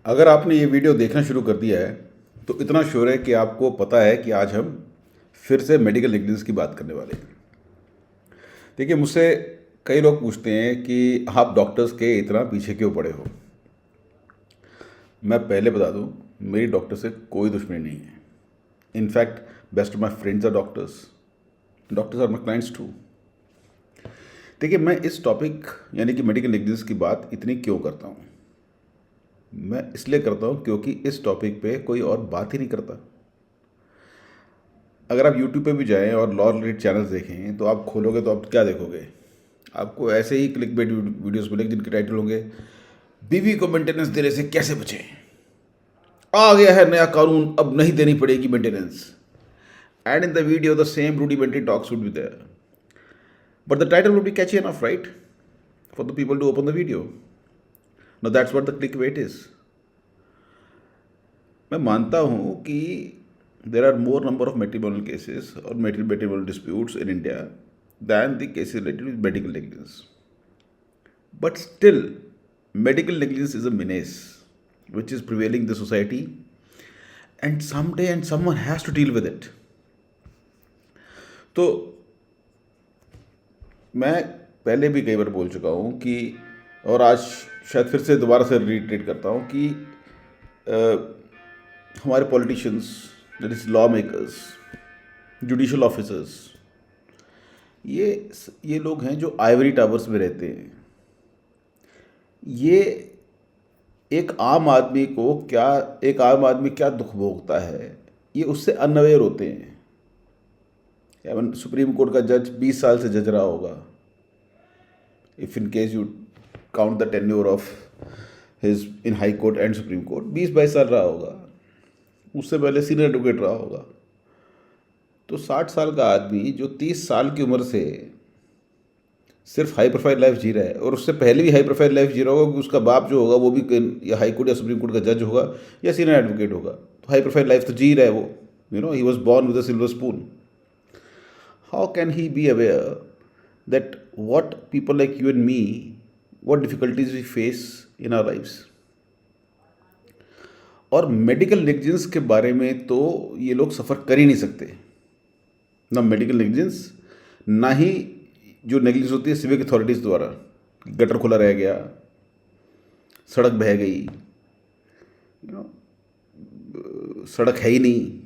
अगर आपने ये वीडियो देखना शुरू कर दिया है तो इतना श्योर है कि आपको पता है कि आज हम फिर से मेडिकल नेग्लिजेंस की बात करने वाले हैं। देखिए, मुझसे कई लोग पूछते हैं कि आप डॉक्टर्स के इतना पीछे क्यों पड़े हो। मैं पहले बता दूं, मेरी डॉक्टर से कोई दुश्मनी नहीं है। In fact best of my friends are doctors, doctors are my clients too. देखिए, मैं इस टॉपिक यानी कि मेडिकल नेग्लिजेंस की बात इतनी क्यों करता हूँ। मैं इसलिए करता हूँ क्योंकि इस टॉपिक पे कोई और बात ही नहीं करता। अगर आप यूट्यूब पे भी जाएं और लॉ रिलेटेड चैनल्स देखें तो आप खोलोगे तो आप क्या देखोगे, आपको ऐसे ही क्लिक बेट वीडियोस मिलेंगे जिनके टाइटल होंगे बीवी को मेंटेनेंस देने से कैसे बचें, आ गया है नया कानून, अब नहीं देनी पड़ेगी maintenance. And in the video the same rudimentary talks would be there, but the title would be catchy enough, right, for the people to open the video. Now that's what the clickbait is. मैं मानता हूँ कि there are more number of matrimonial cases or matrimonial disputes in India than the cases related with medical negligence. But still, medical negligence is a menace which is prevailing in the society, and someday and someone has to deal with it. तो मैं पहले भी कई बार बोल चुका हूँ कि, और आज शायद फिर से दोबारा से रिट्रेट करता हूँ कि हमारे politicians, that is law makers, judicial officers, ये लोग हैं जो आइवरी टावर्स में रहते हैं। ये एक आम आदमी क्या दुख भोगता है, ये उससे अनअवेयर होते हैं। सुप्रीम कोर्ट का जज 20 साल से जज रहा होगा, if in case you count the tenure of his in high court and supreme court, 20-22 साल रहा होगा। उससे पहले सीनियर एडवोकेट रहा होगा। तो 60 साल का आदमी जो 30 साल की उम्र से सिर्फ हाई प्रोफाइल लाइफ जी रहा है, और उससे पहले भी हाई प्रोफाइल लाइफ जी रहा होगा, क्योंकि उसका बाप जो होगा वो भी या हाई कोर्ट या सुप्रीम कोर्ट का जज होगा या सीनियर एडवोकेट होगा, तो हाई प्रोफाइल लाइफ तो जी रहा है वो। He was born with a silver spoon. How can he be aware that what people like you and me, what difficulties we face in our lives? और medical negligence के बारे में तो ये लोग सफ़र कर ही नहीं सकते। ना मेडिकल नेग्लिजेंस, ना ही जो नेग्लिजेंस होती है सिविक अथॉरिटीज़ द्वारा, गटर खुला रह गया, सड़क बह गई, सड़क है ही नहीं,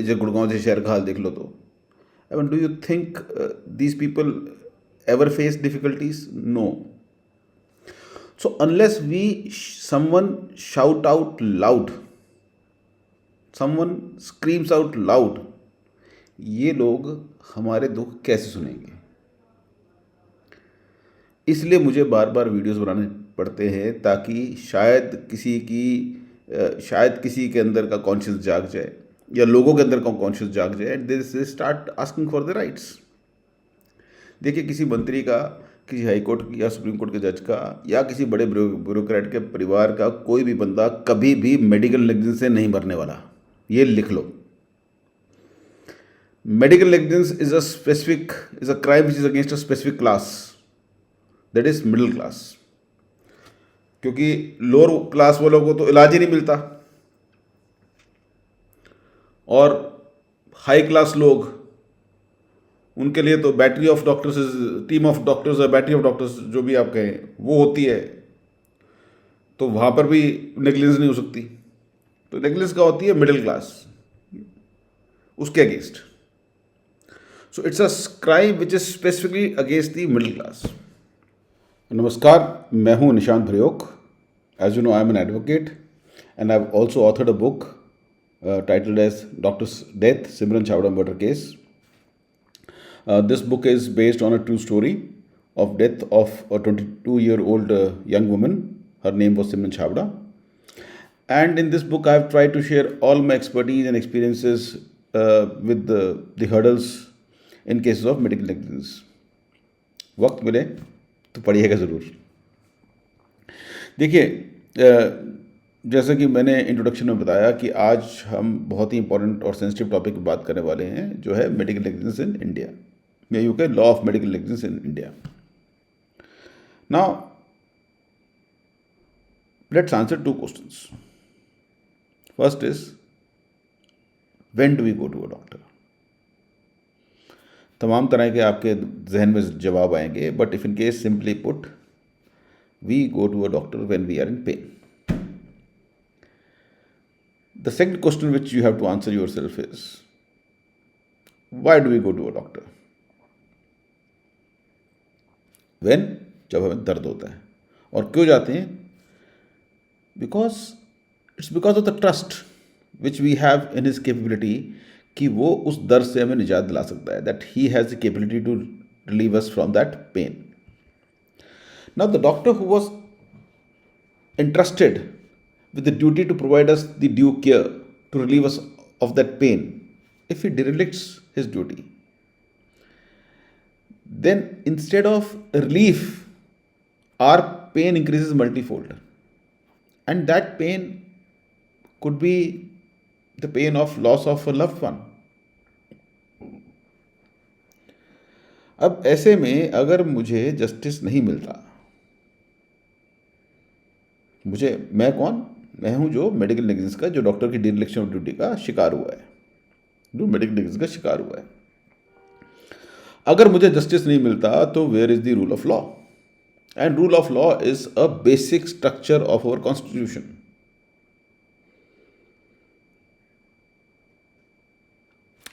जो गुड़गांव जैसे शहर का हाल देख लो तो। I mean, do you think these people ever face difficulties? No. So unless someone shout out loud, someone screams out loud, ये लोग हमारे दुख कैसे सुनेंगे। इसलिए मुझे बार बार वीडियोस बनाने पड़ते हैं ताकि शायद किसी के अंदर का कॉन्शियस जाग जाए, या लोगों के अंदर का कॉन्शियस जाग जाए, and they start asking for the rights. देखिए, किसी मंत्री का, किसी हाई कोर्ट या सुप्रीम कोर्ट के जज का, या किसी बड़े ब्यूरोक्रेट के परिवार का कोई भी बंदा कभी भी मेडिकल नेग्लिजेंस से नहीं मरने वाला। ये लिख लो। Medical negligence is a crime which is against a specific class, that is middle class. क्योंकि लोअर क्लास वालों को तो इलाज ही नहीं मिलता, और हाई क्लास लोग, उनके लिए तो battery of doctors, team of doctors या बैटरी ऑफ डॉक्टर्स, जो भी आप कहें, वो होती है। तो वहाँ पर भी नेग्लिजेंस नहीं हो सकती। तो नेग्लिजेंस क्या होती है? मिडिल क्लास, उसके against. So it's a crime which is specifically against the middle class. नमस्कार, मैं हूँ Nishant Bharyok. As you know, I am an advocate and I have also authored a book titled as doctor's death, Simran Chhabra murder case. This book is based on a true story of death of a 22-year-old young woman. Her name was Simran Chabda. And in this book, I have tried to share all my expertise and experiences with the hurdles in cases of medical negligence. वक्त मिले तो पढ़िएगा ज़रूर। देखिए, जैसा कि मैंने introduction में बताया कि आज हम बहुत ही इंपॉर्टेंट और सेंसिटिव टॉपिक की बात करने वाले हैं, जो है मेडिकल नेग्लिजेंस इन इंडिया, या you can law of medical negligence in India. Now let's answer 2 questions. First is when do we go to a doctor. तमाम तरह के आपके जहन में जवाब आएंगे, but if in case simply put, we go to a doctor when we are in pain. The second question which you have to answer yourself is, why do we go to a doctor? When? जब हमें दर्द होता है। और क्यों जाते हैं? Because of the trust which we have in his capability, कि वो उस दर्द से हमें निजात दिला सकता है, that he has the capability to relieve us from that pain. Now the doctor who was entrusted with the duty to provide us the due care to relieve us of that pain, if he derelicts his duty, then instead of relief, our pain increases multifold. And that pain could be the pain of loss of a loved one. अब ऐसे में अगर मुझे justice नहीं मिलता, मैं कौन? मैं हूं जो मेडिकल नेग्लिजेंस का, जो डॉक्टर की डिरेक्शन ऑफ ड्यूटी का शिकार हुआ है, जो मेडिकल नेग्लिजेंस का शिकार हुआ है। अगर मुझे जस्टिस नहीं मिलता तो where is the rule of law? And rule of law is a basic structure of our constitution.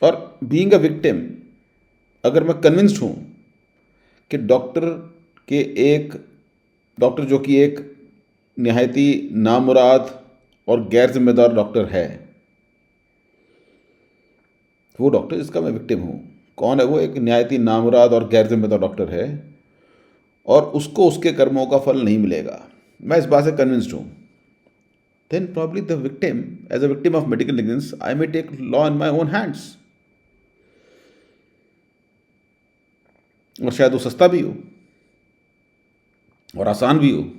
और बीइंग अ विक्टिम, अगर मैं कन्विंस्ड हूं कि डॉक्टर जो कि एक निहायती नामुराद और गैर जिम्मेदार डॉक्टर है, वो डॉक्टर जिसका मैं विक्टिम हूँ, कौन है वो? एक निहायती नामुराद और गैर जिम्मेदार डॉक्टर है, और उसको उसके कर्मों का फल नहीं मिलेगा, मैं इस बात से कन्विंस्ड हूँ। Then probably the victim, as a victim of medical negligence, I may take law in my own hands. और शायद वो सस्ता भी हो और आसान भी हो।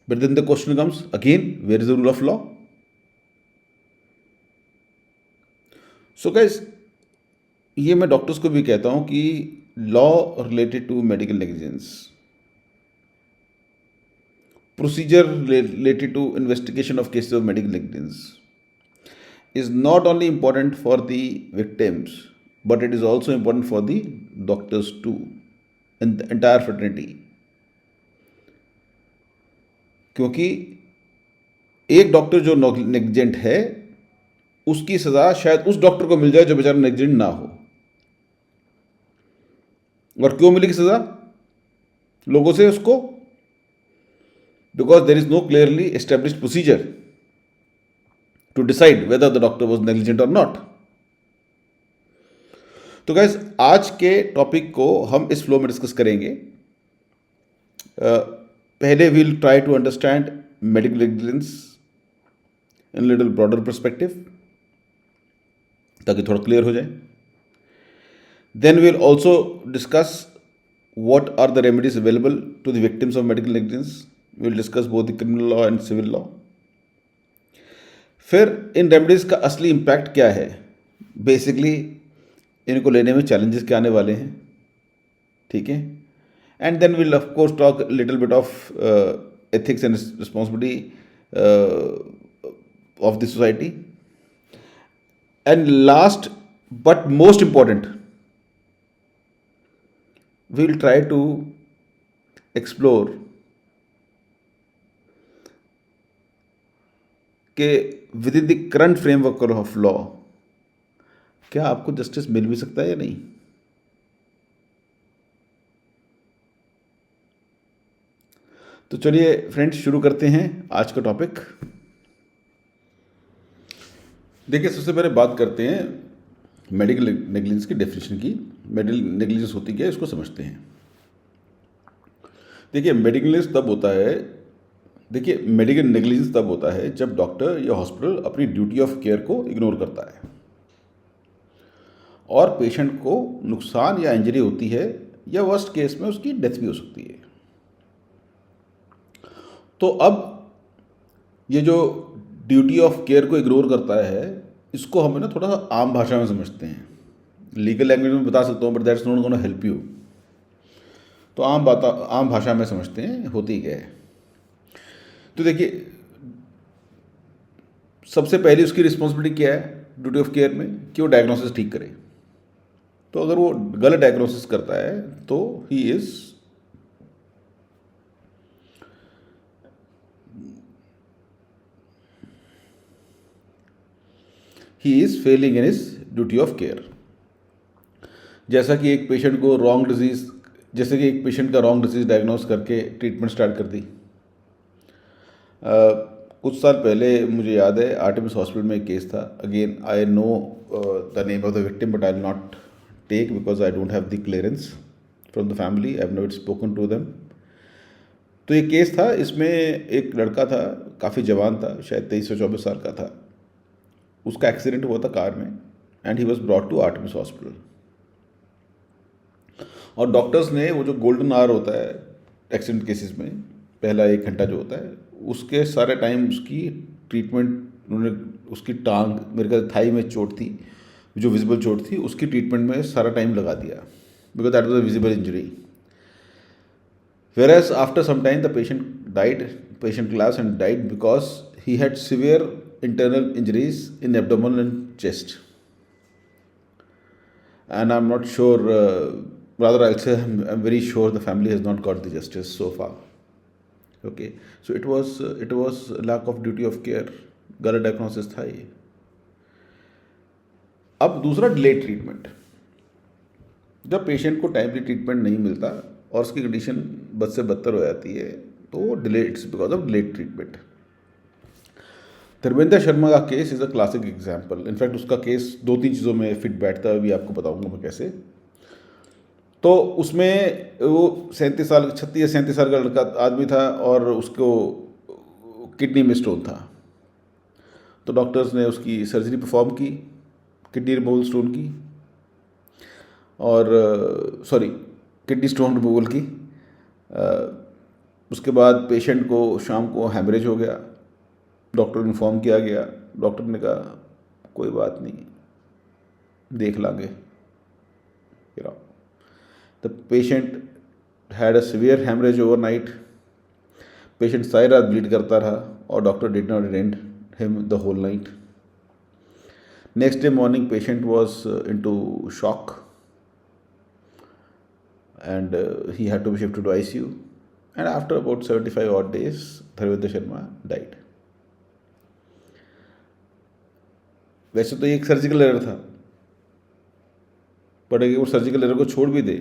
But then the question comes again, where is the rule of law? So guys, ये मैं डॉक्टर्स को भी कहता हूं कि law related to medical negligence, procedure related to investigation of cases of medical negligence is not only important for the victims, but it is also important for the doctors too, and the entire fraternity. क्योंकि एक doctor जो negligent है, उसकी सजा शायद उस doctor को मिल जाए जो बेचारा नेग्लिजेंट ना हो। और क्यों मिलेगी सजा लोगों से उसको? Because there is no clearly established procedure to decide whether the doctor was negligent और नॉट। तो गाइज, आज के टॉपिक को हम इस फ्लो में डिस्कस करेंगे। पहले we'll try to understand medical negligence in little broader perspective, ताकि थोड़ा क्लियर हो जाए। Then we'll also discuss what are the remedies available to the victims of medical negligence. We will discuss both the criminal law and civil law. फिर इन remedies का असली impact क्या है, basically इनको लेने में चैलेंजेस क्या आने वाले हैं, ठीक है। And then will of course talk little bit of ethics and responsibility of the society. And last but most important, we will try to explore कि within the current framework of law क्या आपको justice मिल भी सकता है या नहीं। तो चलिए फ्रेंड्स, शुरू करते हैं आज का टॉपिक। देखिए, सबसे पहले बात करते हैं मेडिकल नेग्लिजेंस की डेफिनेशन की। मेडिकल नेग्लिजेंस होती क्या है, इसको समझते हैं। देखिए, मेडिकल नेग्लिजेंस तब होता है जब डॉक्टर या हॉस्पिटल अपनी ड्यूटी ऑफ केयर को इग्नोर करता है और पेशेंट को नुकसान या इंजरी होती है, या वर्स्ट केस में उसकी डेथ भी हो सकती है। तो अब ये जो ड्यूटी ऑफ केयर को इग्नोर करता है, इसको हमें ना थोड़ा सा आम भाषा में समझते हैं। लीगल लैंग्वेज में बता सकता हूँ, but that's not gonna help you. तो आम भाषा में समझते हैं होती क्या है। तो देखिए, सबसे पहली उसकी रिस्पॉन्सिबिलिटी क्या है ड्यूटी ऑफ केयर में, कि वो डायग्नोसिस ठीक करे। तो अगर वो गलत डायग्नोसिस करता है तो he is Fehling in his duty of care. जैसा कि एक पेशेंट को रॉन्ग डिजीज जैसे कि एक पेशेंट का रॉन्ग डिजीज डायग्नोस करके ट्रीटमेंट स्टार्ट कर दी। कुछ साल पहले मुझे याद है आर्टेमिस हॉस्पिटल में एक केस था। Again I know the name of the victim but I will not take because I don't have the clearance from the family, I have not spoken to them. तो ये case था, इसमें एक लड़का था, काफ़ी जवान था, शायद 23 से 24 साल का था। उसका एक्सीडेंट हुआ था कार में and he was brought to Artemis hospital. और डॉक्टर्स ने वो जो गोल्डन आवर होता है एक्सीडेंट केसेस में, पहला 1 घंटा जो होता है, उसके सारे टाइम उसकी ट्रीटमेंट उन्होंने, उसकी टांग, मेरे ख्याल थाई में चोट थी, जो विजिबल चोट थी, उसकी ट्रीटमेंट में सारा टाइम लगा दिया because that was a visible injury. Whereas after some time the patient collapsed and died because he had severe internal injuries in abdomen and chest. And I'm not sure, rather I'll say I'm very sure the family has not got the justice so far. Okay, so it was lack of duty of care, गलत diagnosis था ये। अब दूसरा delayed treatment, जब patient को timely treatment नहीं मिलता और उसकी कंडीशन बद से बदतर हो जाती है तो it's because of delayed treatment. Dharmendra Sharma का case is a classic example. In fact उसका केस 2-3 चीज़ों में फिट बैठता है, अभी आपको बताऊंगा मैं कैसे। तो उसमें वो 36 या 37 साल का लड़का आदमी था और उसको किडनी में स्टोन था। तो डॉक्टर्स ने उसकी सर्जरी परफॉर्म की, किडनी रिमूवल स्टोन की, और किडनी स्टोन रिमूवल की। उसके बाद पेशेंट को शाम को हैमरेज हो गया, डॉक्टर को इन्फॉर्म किया गया। डॉक्टर ने कहा कोई बात नहीं, देख लांगे। The patient had a severe haemorrhage overnight. Patient सारी रात ब्लीड करता रहा और doctor did not attend him the whole night. Next day morning patient was into shock and he had to be shifted to ICU, and after about 75 odd days Dharmendra Sharma died. वैसे तो ये एक surgical error था, but अगर वो surgical error को छोड़ भी दे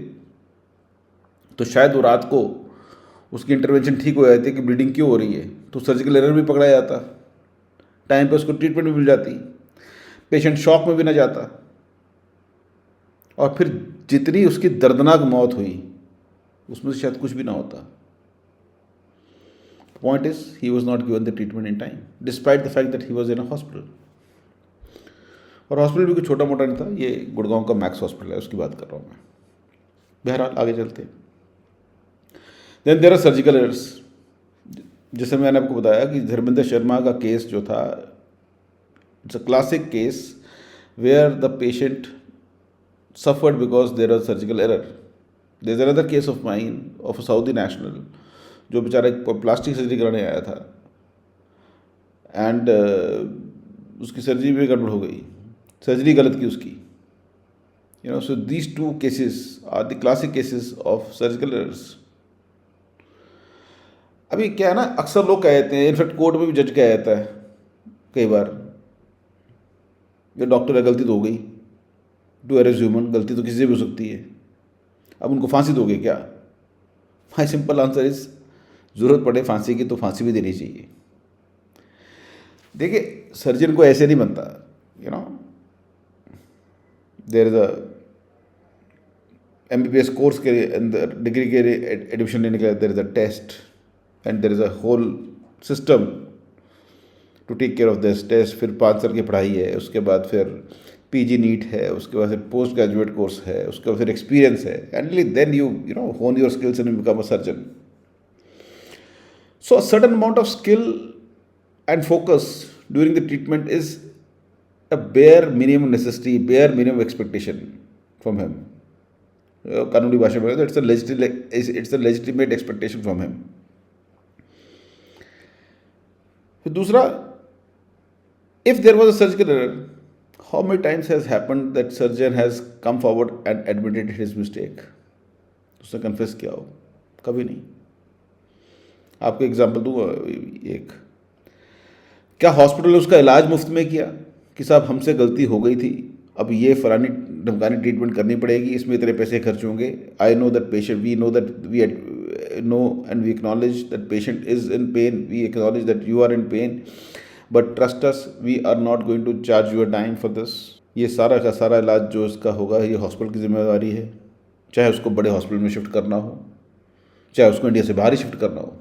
तो शायद वो रात को उसकी इंटरवेंशन ठीक हो जाती है कि ब्लीडिंग क्यों हो रही है, तो सर्जिकल एरर भी पकड़ा जाता, टाइम पे उसको ट्रीटमेंट भी मिल जाती, पेशेंट शॉक में भी ना जाता, और फिर जितनी उसकी दर्दनाक मौत हुई उसमें से शायद कुछ भी ना होता। Point is he was not given the treatment in time despite the fact that he was in a hospital. और हॉस्पिटल भी कोई छोटा मोटा नहीं था, ये गुड़गांव का मैक्स हॉस्पिटल है, उसकी बात कर रहा हूँ मैं। बहरहाल आगे चलते हैं। Then there are surgical errors. जैसे मैंने आपको बताया कि धर्मेंद्र शर्मा का केस जो था, it's a classic case where the patient suffered because there was surgical error. There is another case of mine of a Saudi national जो बेचारा एक प्लास्टिक सर्जरी कराने आया था एंड उसकी सर्जरी में गड़बड़ हो गई, सर्जरी गलत की उसकी। So these 2 cases are the classic cases of surgical errors. अभी क्या है ना, अक्सर लोग कह जाते हैं, इनफैक्ट कोर्ट में भी जज कह जाता है कई बार, ये डॉक्टर है, गलती तो हो गई, टू एरर ह्यूमन, गलती तो किसी से भी हो सकती है, अब उनको फांसी दोगे क्या? माई सिंपल आंसर इज, ज़रूरत पड़े फांसी की तो फांसी भी देनी चाहिए। देखिए सर्जन को ऐसे नहीं बनता, there is a MBBS course के अंदर डिग्री के एडमिशन लेने के लिए there is a test and there is a whole system to take care of this test. फिर 5 साल की पढ़ाई है, उसके बाद फिर PG नीट है, उसके बाद फिर पोस्ट ग्रेजुएट कोर्स है, उसके बाद फिर एक्सपीरियंस है, एंड देन यू होन your skills and become a surgeon. So a certain amount of skill and focus during the treatment is a bare minimum necessity, bare minimum expectation from him. कानूनी भाषा में it's a legitimate expectation from him. फिर दूसरा, If there was a surgical error, how many times has happened that surgeon has come forward and admitted his mistake? उसने confess किया हो? कभी नहीं. आपको एग्जाम्पल दूंगा एक. क्या हॉस्पिटल ने उसका इलाज मुफ्त में किया कि साहब हमसे गलती हो गई थी, अब ये फलानी ढमकानी ट्रीटमेंट करनी पड़ेगी, इसमें इतने पैसे खर्च होंगे. I know that patient, we know that, we know and we acknowledge that patient is in pain, we acknowledge that you are in pain, but trust us, we are not going to charge your time for this. ये सारा का सारा इलाज जो इसका होगा ये hospital की जिम्मेदारी है, चाहे उसको बड़े हॉस्पिटल में शिफ्ट करना हो, चाहे उसको इंडिया से बाहर ही शिफ्ट करना हो.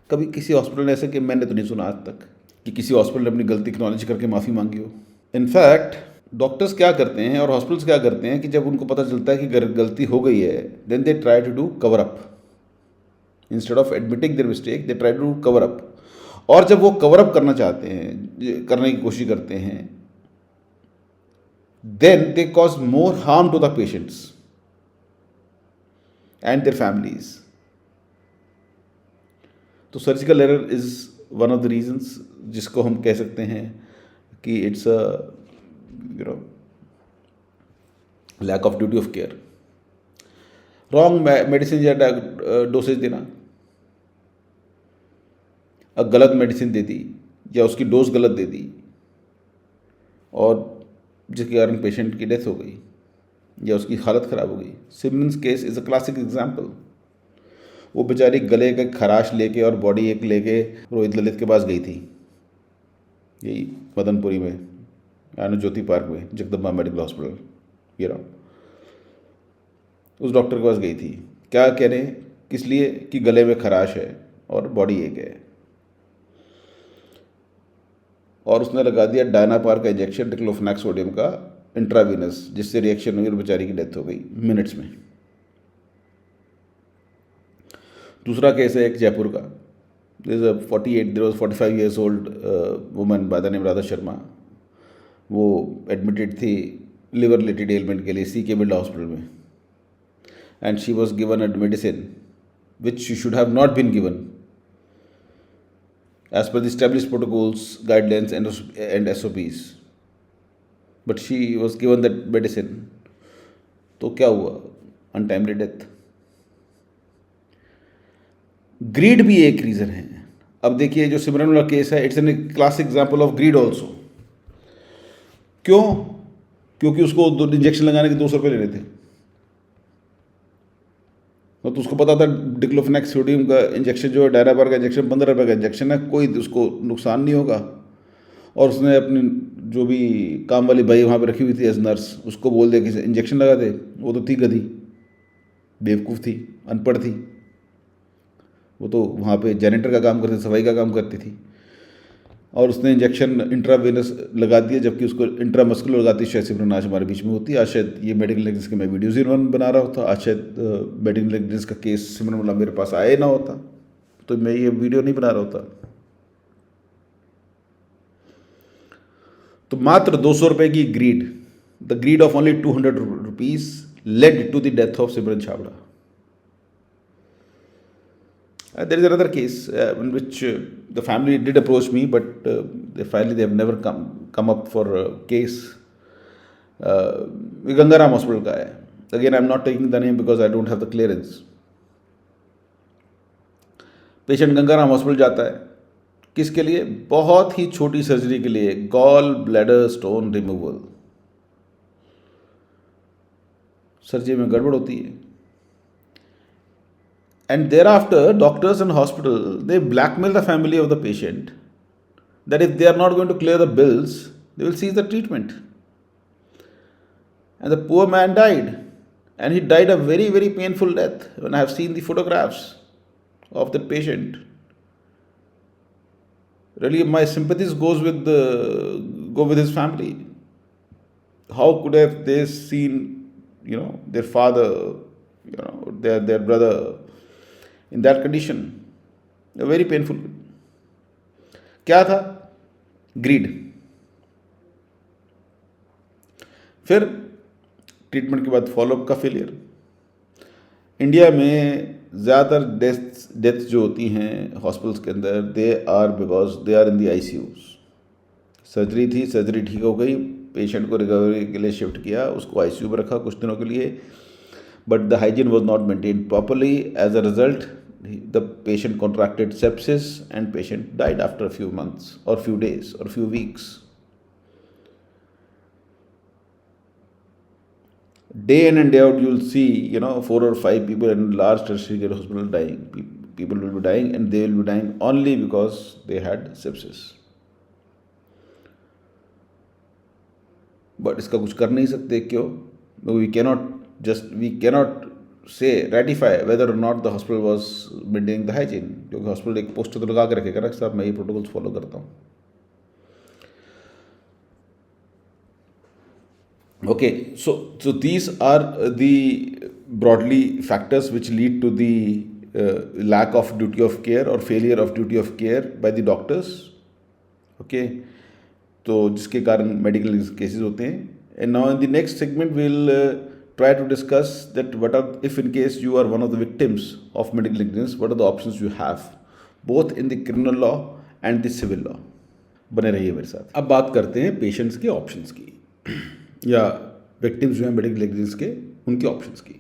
कभी किसी हॉस्पिटल ने ऐसे कि मैंने तो नहीं सुना आज तक कि किसी हॉस्पिटल ने अपनी गलती एक्नॉलेज करके माफ़ी मांगी हो. इनफैक्ट डॉक्टर्स क्या करते हैं और हॉस्पिटल्स क्या करते हैं कि जब उनको पता चलता है कि गलती हो गई है, then they try to do cover up. Instead of admitting their mistake, they try to do cover up. और जब वो कवर अप करना चाहते हैं, करने की कोशिश करते हैं, then they cause more harm to the patients and their families. तो surgical error is one of the reasons जिसको हम कह सकते हैं कि it's a lack of duty of care. Wrong medicine या डोसेज देना, गलत मेडिसिन दे दी या उसकी डोज गलत दे दी और जिसके कारण पेशेंट की डेथ हो गई या उसकी हालत ख़राब हो गई. Simran's case is a classic example. वो बेचारी गले का खराश लेके और बॉडी एक लेके रोहित ललित के पास गई थी, यही मदनपुरी में, ज्योति पार्क में, जगदम्बा मेडिकल हॉस्पिटल, ये रहा. उस डॉक्टर के पास गई थी, क्या कह रहे हैं, किस लिए, कि गले में खराश है और बॉडी एक है. और उसने लगा दिया डायनापार का इंजेक्शन, डिक्लोफेनाक सोडियम का इंट्रावीनस, जिससे रिएक्शन हुई और बेचारी की डेथ हो गई मिनट्स में. दूसरा केस है एक जयपुर का. This a 45 years old woman by the name Radha Sharma. वो एडमिटेड थी लिवर रिलेटेड एलिमेंट के लिए CK बिरला हॉस्पिटल में, and she was given a medicine which she should have not been given as per the established protocols, guidelines and SOPs, but she was given that medicine. तो क्या हुआ, untimely death. Grid भी एक reason है. अब देखिए जो सिमरन वाला केस है, it's an classic example of greed also. क्यों? क्योंकि उसको इंजेक्शन लगाने के 200 रुपये लेने थे. तो उसको पता था डिक्लोफेनाक सोडियम का इंजेक्शन जो है, डायनापार का इंजेक्शन 15 रुपये का इंजेक्शन है, कोई उसको नुकसान नहीं होगा. और उसने अपनी जो भी काम वाली भाई वहाँ पे रखी हुई थी एज नर्स, उसको बोल दिया कि इंजेक्शन लगा दे. वो तो थी गधी, बेवकूफ़ थी, अनपढ़ थी. वो तो वहाँ पे जेनेटर का काम करती, सफाई का काम करती थी, और उसने इंजेक्शन इंट्रावेनस लगा दिया, जबकि उसको इंट्रामस्कुलर लगाती शायद सिमरन आज हमारे बीच में होती. आज शायद ये मेडिकल नेग्लिजेंस के मैं वीडियोज़ ही बना रहा होता, आज शायद मेडिकल नेग्लिजेंस का केस सिमरन वाला मेरे पास आया ना होता, तो मैं ये वीडियो नहीं बना रहा होता. तो मात्र 200 रुपये की greed, the greed of only 200 rupees led to the death of Simran Chhabra. There is another case in which the family did approach me, but they have never come up for a case. Gangaram hospital का है. Again, I am not taking the name because I don't have the clearance. Patient Gangaram hospital जाता है, किसके लिए? बहुत ही छोटी surgery के लिए, gall bladder stone removal. Surgery में गड़बड़ होती है, and thereafter doctors and hospital, they blackmail the family of the patient that if they are not going to clear the bills, they will cease the treatment. And the poor man died, and he died a very, very painful death. When I have seen the photographs of that patient, really my sympathies go with his family. How could have they seen, their father, their brother in that condition? Very painful. क्या था? Grid. फिर treatment के बाद follow up का failure. India में ज़्यादातर deaths जो होती हैं हॉस्पिटल्स के अंदर, they are because they are in the ICUs. Surgery थी, सर्जरी ठीक हो गई, पेशेंट को रिकवरी के लिए शिफ्ट किया, उसको आईसीयू में रखा कुछ दिनों के लिए, but the hygiene was not maintain properly. As a result the patient contracted sepsis and patient died after few months और फ्यू डेज और few weeks. Day in and day out, you'll see, 4 or 5 people in large tertiary care hospital dying. People will be dying, and they will be dying only because they had sepsis. But इसका कुछ कर नहीं सकते. क्यों? We cannot say, ratify whether or not the hospital was maintaining the hygiene. क्योंकि hospital एक poster तो लगा के रखेगा ना, साहब मैं ये प्रोटोकॉल्स फॉलो करता हूँ. Okay, so these are the broadly factors which lead to the lack of duty of care or failure of duty of care by the doctors. Okay, तो जिसके कारण medical cases होते हैं. And now in the next segment we'll try to discuss that what are, if in case you are one of the victims of medical negligence, what are the options you have both in the criminal law and the civil law. बने रहिए मेरे साथ. अब बात करते हैं patients के options की या विक्टिम्स जो हैं मेडिकल नेग्लिजेंस के, उनके ऑप्शंस की.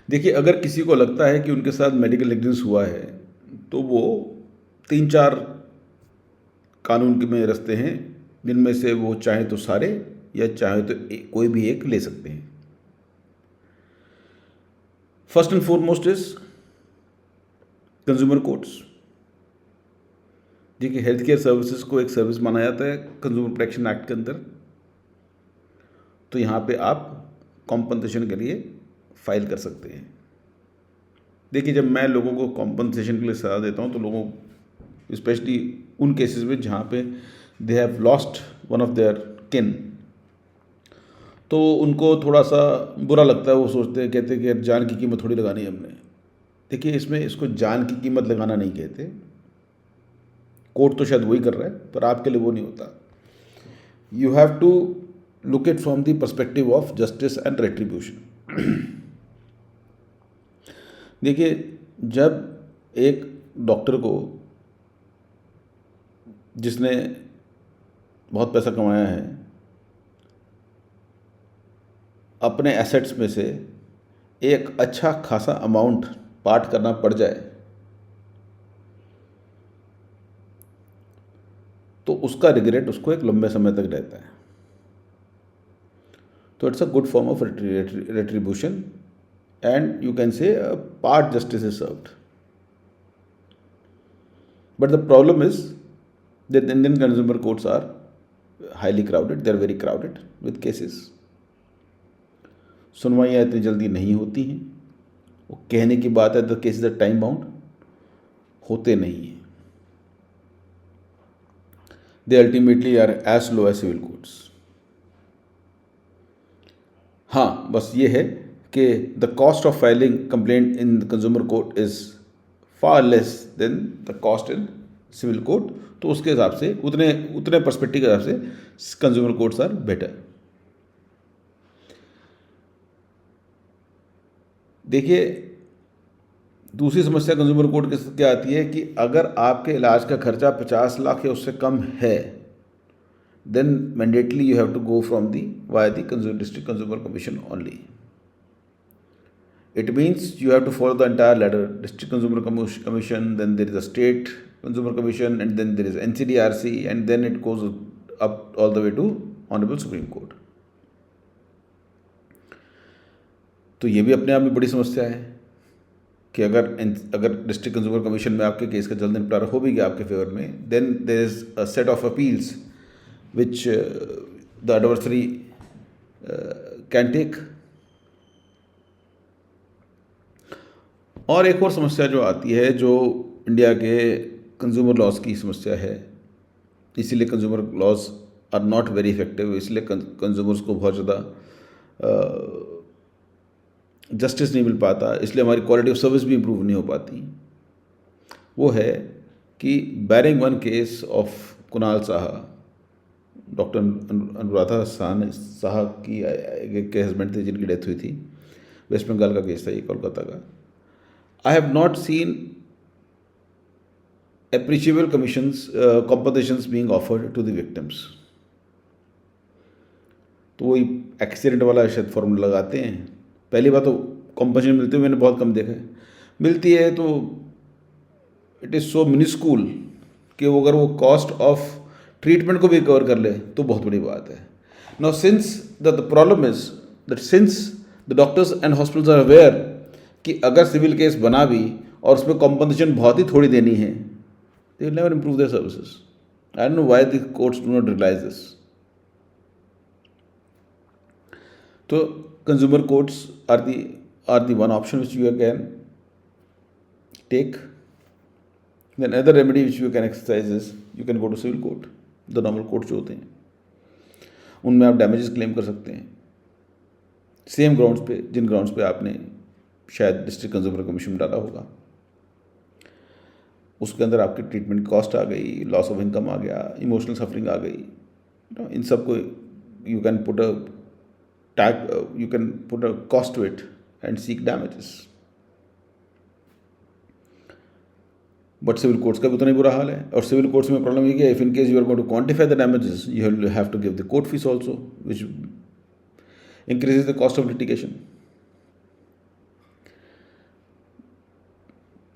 देखिए, अगर किसी को लगता है कि उनके साथ मेडिकल नेग्लिजेंस हुआ है तो वो 3-4 कानून के में रस्ते हैं, जिनमें से वो चाहे तो सारे या चाहे तो कोई भी एक ले सकते हैं. First and foremost is consumer courts. देखिए, हेल्थ केयर सर्विसेज को एक सर्विस माना जाता है कंज्यूमर प्रोटेक्शन एक्ट के अंदर. तो यहाँ पे आप कॉम्पनसेशन के लिए फाइल कर सकते हैं. देखिए, जब मैं लोगों को कॉम्पनसेशन के लिए सलाह देता हूँ तो लोगों, स्पेशली उन केसेस में जहाँ पे they have lost one of their किन, तो उनको थोड़ा सा बुरा लगता है. वो सोचते हैं, कहते हैं कि यार जान की कीमत थोड़ी लगानी है हमने. देखिए, इसमें इसको जान की कीमत लगाना नहीं कहते. कोर्ट तो शायद वही कर रहा है, पर आपके लिए वो नहीं होता. You have to look it from the perspective of justice and retribution. देखिए, जब एक डॉक्टर को, जिसने बहुत पैसा कमाया है, अपने एसेट्स में से एक अच्छा खासा अमाउंट पार्ट करना पड़ जाए, तो उसका रिग्रेट उसको एक लंबे समय तक रहता है. तो it's a good form of retribution and you can say part justice is served. But the problem is that Indian consumer courts are highly crowded. They are very crowded with cases. सुनवाइयाँ इतनी जल्दी नहीं होती हैं. वो कहने की बात है, the cases are time bound, होते नहीं हैं. They ultimately are as low as civil courts. हाँ, बस ये है कि the cost of filing complaint in the consumer court is far less than the cost in civil court. तो उसके हिसाब से उतने पर्सपेक्टिव के हिसाब से कंज्यूमर कोर्ट्स आर बेटर. देखिए, दूसरी समस्या कंज्यूमर कोर्ट के साथ क्या आती है कि अगर आपके इलाज का खर्चा 50 लाख या उससे कम है, then mandatorily you have to go from the via the district consumer commission only. It means you have to follow the entire ladder. District consumer commission, then there is a state consumer commission, and then there is NCDRC, and then it goes up all the way to honourable Supreme Court. तो ये भी अपने आप में बड़ी समस्या है कि अगर डिस्ट्रिक्ट कंज्यूमर कमीशन में आपके केस का जल्द निपटारा हो भी गया आपके फेवर में, then there is a set of appeals which the adversary can take. और एक और समस्या जो आती है, जो इंडिया के कंज्यूमर लॉज की समस्या है, इसीलिए consumer laws are not very effective, इसलिए कंज्यूमर्स को बहुत ज़्यादा जस्टिस नहीं मिल पाता, इसलिए हमारी क्वालिटी ऑफ सर्विस भी इम्प्रूव नहीं हो पाती. वो है कि barring one case of Kunal Saha, doctor Anuradha Saha की के हस्बैंड थे जिनकी डेथ हुई थी. वेस्ट बंगाल का केस था ये, कोलकाता का. आई have not seen appreciable commissions, compensations being offered to the victims. तो वही एक्सीडेंट वाला शायद फॉर्मूला लगाते हैं. पहली बात तो कॉम्पनसेशन मिलती है मैंने बहुत कम देखा है. मिलती है तो इट इज़ सो मिनिस्कूल कि वो अगर वो कॉस्ट ऑफ ट्रीटमेंट को भी कवर कर ले तो बहुत बड़ी बात है. Now since the problem is that since the doctors and hospitals are aware कि अगर सिविल केस बना भी और उसमें कॉम्पनसेशन बहुत ही थोड़ी देनी है, they will never improve their services. I don't know why the courts do not realise this. तो consumer courts are the one option which you can take. Then another remedy which you can exercise is you can go to civil court. The normal courts जो होते हैं उनमें आप damages claim कर सकते हैं same grounds पे जिन grounds पे आपने शायद डिस्ट्रिक्ट कंज्यूमर कमीशन में डाला होगा. उसके अंदर आपकी ट्रीटमेंट कॉस्ट आ गई, लॉस ऑफ इनकम आ गया, इमोशनल सफरिंग आ गई. इन सब को you can put a cost to it and seek damages. But civil courts का भी उतना ही बुरा हाल है. और सिविल कोर्ट्स में प्रॉब्लम ये कि if in case you are going to quantify the damages you have to give the court fee also which increases the cost of litigation.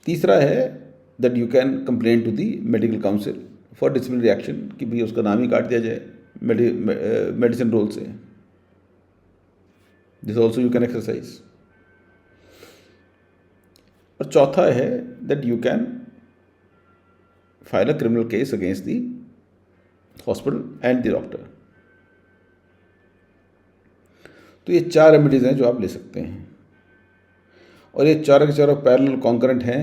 तीसरा है that you can complain to the medical council for disciplinary action कि भाई उसका नाम ही काट दिया जाए मेडिसिन रोल से. This also you can exercise. और चौथा है that you can file a criminal case against the hospital and the doctor. तो ये 4 रेमेडीज हैं जो आप ले सकते हैं और ये चारों के चारों पैरेलल कॉन्करेंट हैं.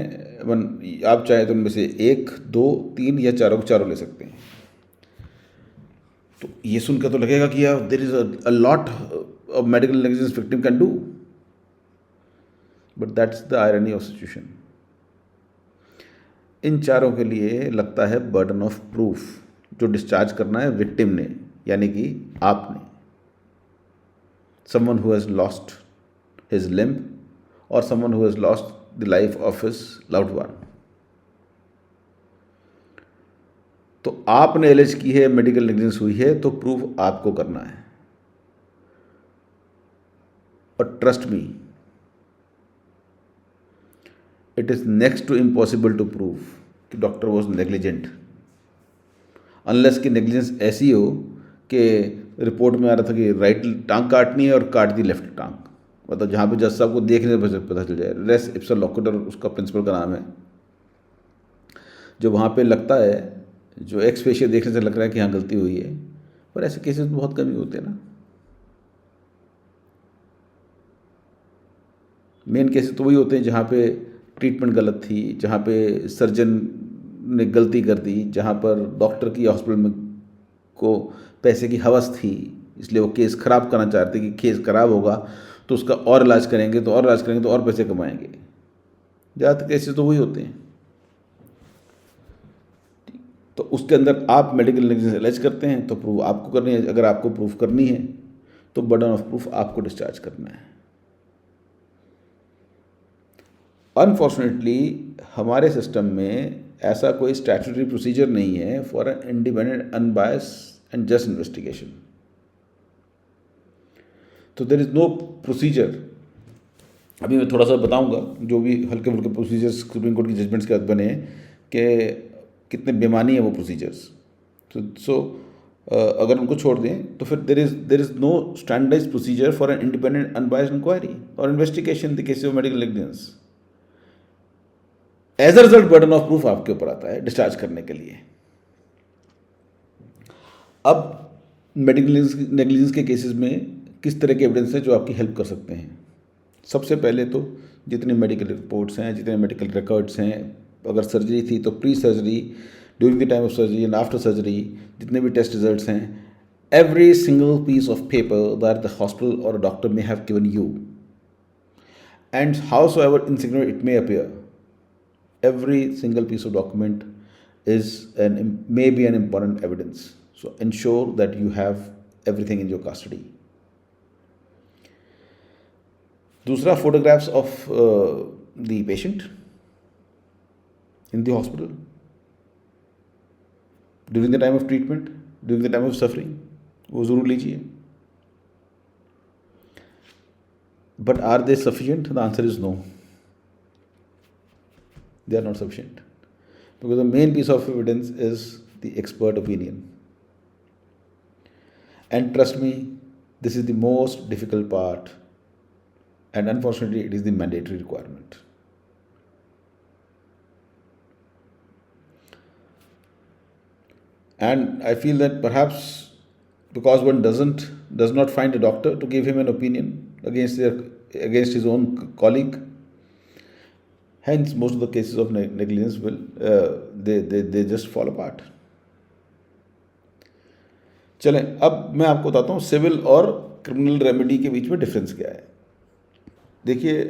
आप चाहे तो उनमें से 1, 2, 3 या चारों के चारों ले सकते हैं. तो ये सुनकर तो लगेगा कि यार there is a lot of medical negligence victim can do, but that's the irony of situation. इन चारों के लिए लगता है बर्डन ऑफ प्रूफ जो डिस्चार्ज करना है विक्टिम ने, यानी कि आपने. Someone who has lost his limb और someone who has lost the life of his loved one. तो आपने एलिज की है मेडिकल नेग्लिजेंस हुई है तो प्रूफ आपको करना है. और trust me, it is next to impossible to prove कि डॉक्टर वॉज नेग्लिजेंट, अनलेस की नेग्लिजेंस ऐसी हो कि रिपोर्ट में आ रहा था कि राइट टांग काटनी है और काट दी लेफ्ट टांग. मतलब जहाँ पे जज साहब को देखने से पता चल जाए. रेस इप्सा लोकेटर उसका प्रिंसिपल का नाम है. जो वहाँ पे लगता है, जो एक्स फेशियल देखने से लग रहा है कि हाँ गलती हुई है, पर ऐसे केसेस बहुत कम ही होते हैं ना. मेन केसेस तो वही होते हैं जहाँ पे ट्रीटमेंट गलत थी, जहाँ पे सर्जन ने गलती कर दी, जहाँ पर डॉक्टर की हॉस्पिटल में को पैसे की हवस थी इसलिए वो केस ख़राब करना चाहते कि केस ख़राब होगा तो उसका और इलाज करेंगे तो और पैसे कमाएंगे. ज़्यादातर केसेस तो वही होते हैं. तो उसके अंदर आप मेडिकल नेग्लिजेंस एलिज करते हैं तो प्रूफ आपको करनी है. अगर आपको प्रूफ करनी है तो बर्डन ऑफ प्रूफ आपको डिस्चार्ज करना है. अनफॉर्चुनेटली हमारे सिस्टम में ऐसा कोई स्टैट्यूटरी प्रोसीजर नहीं है for an independent unbiased and just investigation. तो देयर इज़ नो प्रोसीजर. अभी मैं थोड़ा सा बताऊंगा जो भी हल्के फुल्के प्रोसीजर्स सुप्रीम कोर्ट की जजमेंट्स के बाद बने हैं कि कितने बेमानी है वो प्रोसीजर्स. सो अगर उनको छोड़ दें तो फिर there is no standardised procedure for an independent unbiased inquiry और investigation the cases of medical negligence. As a result burden of proof आपके ऊपर आता है डिस्चार्ज करने के लिए. अब मेडिकल नेग्लिजेंस के केसेस में किस तरह के एविडेंस हैं जो आपकी हेल्प कर सकते हैं. सबसे पहले तो जितने मेडिकल रिपोर्ट्स हैं, जितने मेडिकल रिकॉर्ड्स हैं, अगर सर्जरी थी तो pre surgery, during the time of surgery and after surgery जितने भी टेस्ट रिजल्ट्स हैं, every single piece of paper that the hospital or a doctor may have given you, and howsoever insignificant it may appear, every single piece of document may be an important evidence. So ensure that you have everything in your custody. दूसरा, photographs of the patient in the hospital. During the time of treatment, during the time of suffering, वो ज़रूर लीजिए. But are they sufficient? The answer is no. They are not sufficient, because the main piece of evidence is the expert opinion. And trust me, this is the most difficult part, and unfortunately it is the mandatory requirement. And I feel that perhaps because one does not find a doctor to give him an opinion against his own colleague, hence most of the cases of negligence will they just fall apart. चलें, अब मैं आपको बताता हूँ civil और criminal remedy के बीच में difference क्या है. देखिए,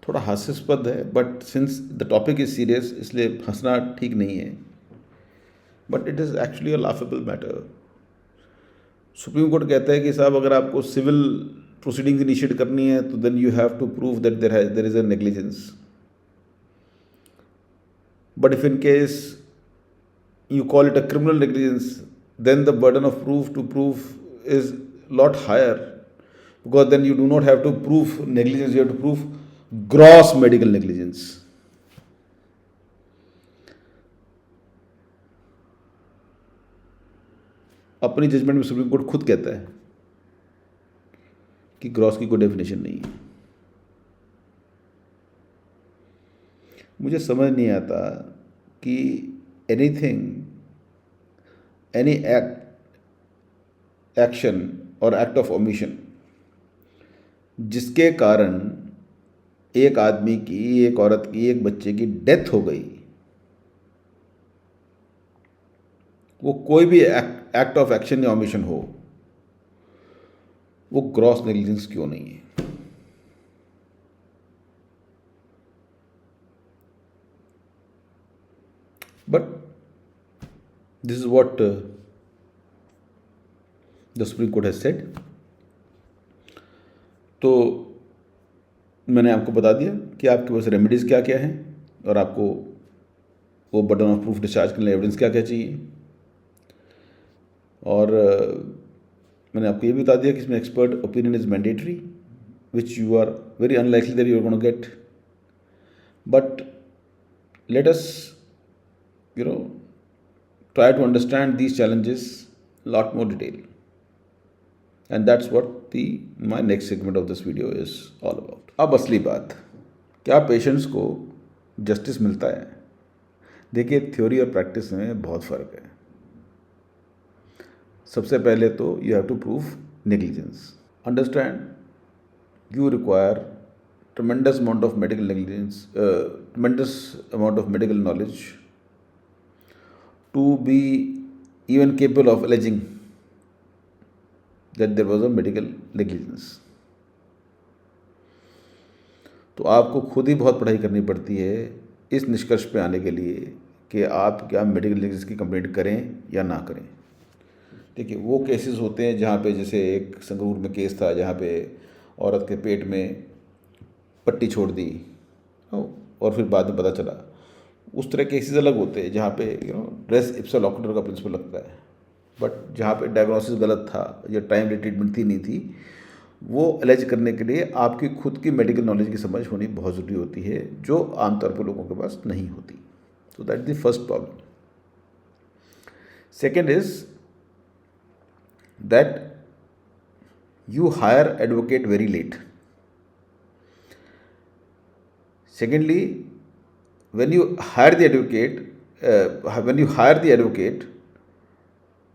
थोड़ा हास्यास्पद है, but since the topic is serious इसलिए हंसना ठीक नहीं है, but it is actually a laughable matter. Supreme court कहता है कि साहब अगर आपको सिविल प्रोसीडिंग इनिशिएट करनी है तो then you have to prove that there is a negligence. But if in case you call it a criminal negligence, then the burden of proof is a lot higher, because then you do not have to prove negligence, you have to prove gross medical negligence. अपनी judgement में supreme court खुद कहता है कि gross की कोई definition नहीं है. मुझे समझ नहीं आता कि any action or act of omission जिसके कारण एक आदमी की, एक औरत की, एक बच्चे की डेथ हो गई, वो कोई भी एक्ट ऑफ एक्शन या ओमिशन हो, वो ग्रॉस नेग्लिजेंस क्यों नहीं है? But this is what the Supreme Court has said. तो मैंने आपको बता दिया कि आपके पास रेमेडीज़ क्या क्या हैं और आपको वो बर्डन ऑफ प्रूफ डिस्चार्ज करने एविडेंस क्या क्या चाहिए. और मैंने आपको ये भी बता दिया कि इसमें expert opinion is mandatory, which you are very unlikely that you are gonna get. But let us try to understand these challenges a lot more detail, and that's what my next segment of this video is all about. अब असली बात, क्या patients को justice मिलता है? देखिए, theory और practice में बहुत फ़र्क है. सबसे पहले तो you have to prove negligence. Understand, you require tremendous amount of medical negligence, tremendous amount of medical knowledge to be even capable of alleging that there was a medical negligence. तो आपको खुद ही बहुत पढ़ाई करनी पड़ती है इस निष्कर्ष पे आने के लिए कि आप क्या मेडिकल नेग्लिजेंस की कंप्लेंट करें या ना करें. देखिए, वो केसेस होते हैं जहाँ पे, जैसे एक संगरूर में केस था जहाँ पे औरत के पेट में पट्टी छोड़ दी और फिर बाद में पता चला. उस तरह केसेस अलग होते हैं जहाँ पे रेस इप्सा लॉक्यूटर का प्रिंसिपल लगता है. बट जहाँ पे डायग्नोसिस गलत था या टाइमली ट्रीटमेंट थी नहीं थी, वो एलेज करने के लिए आपकी खुद की मेडिकल नॉलेज की समझ होनी बहुत ज़रूरी होती है, जो आमतौर पर लोगों के पास नहीं होती. So that is the first problem. Second is that you hire advocate very late. Secondly, when you hire the advocate,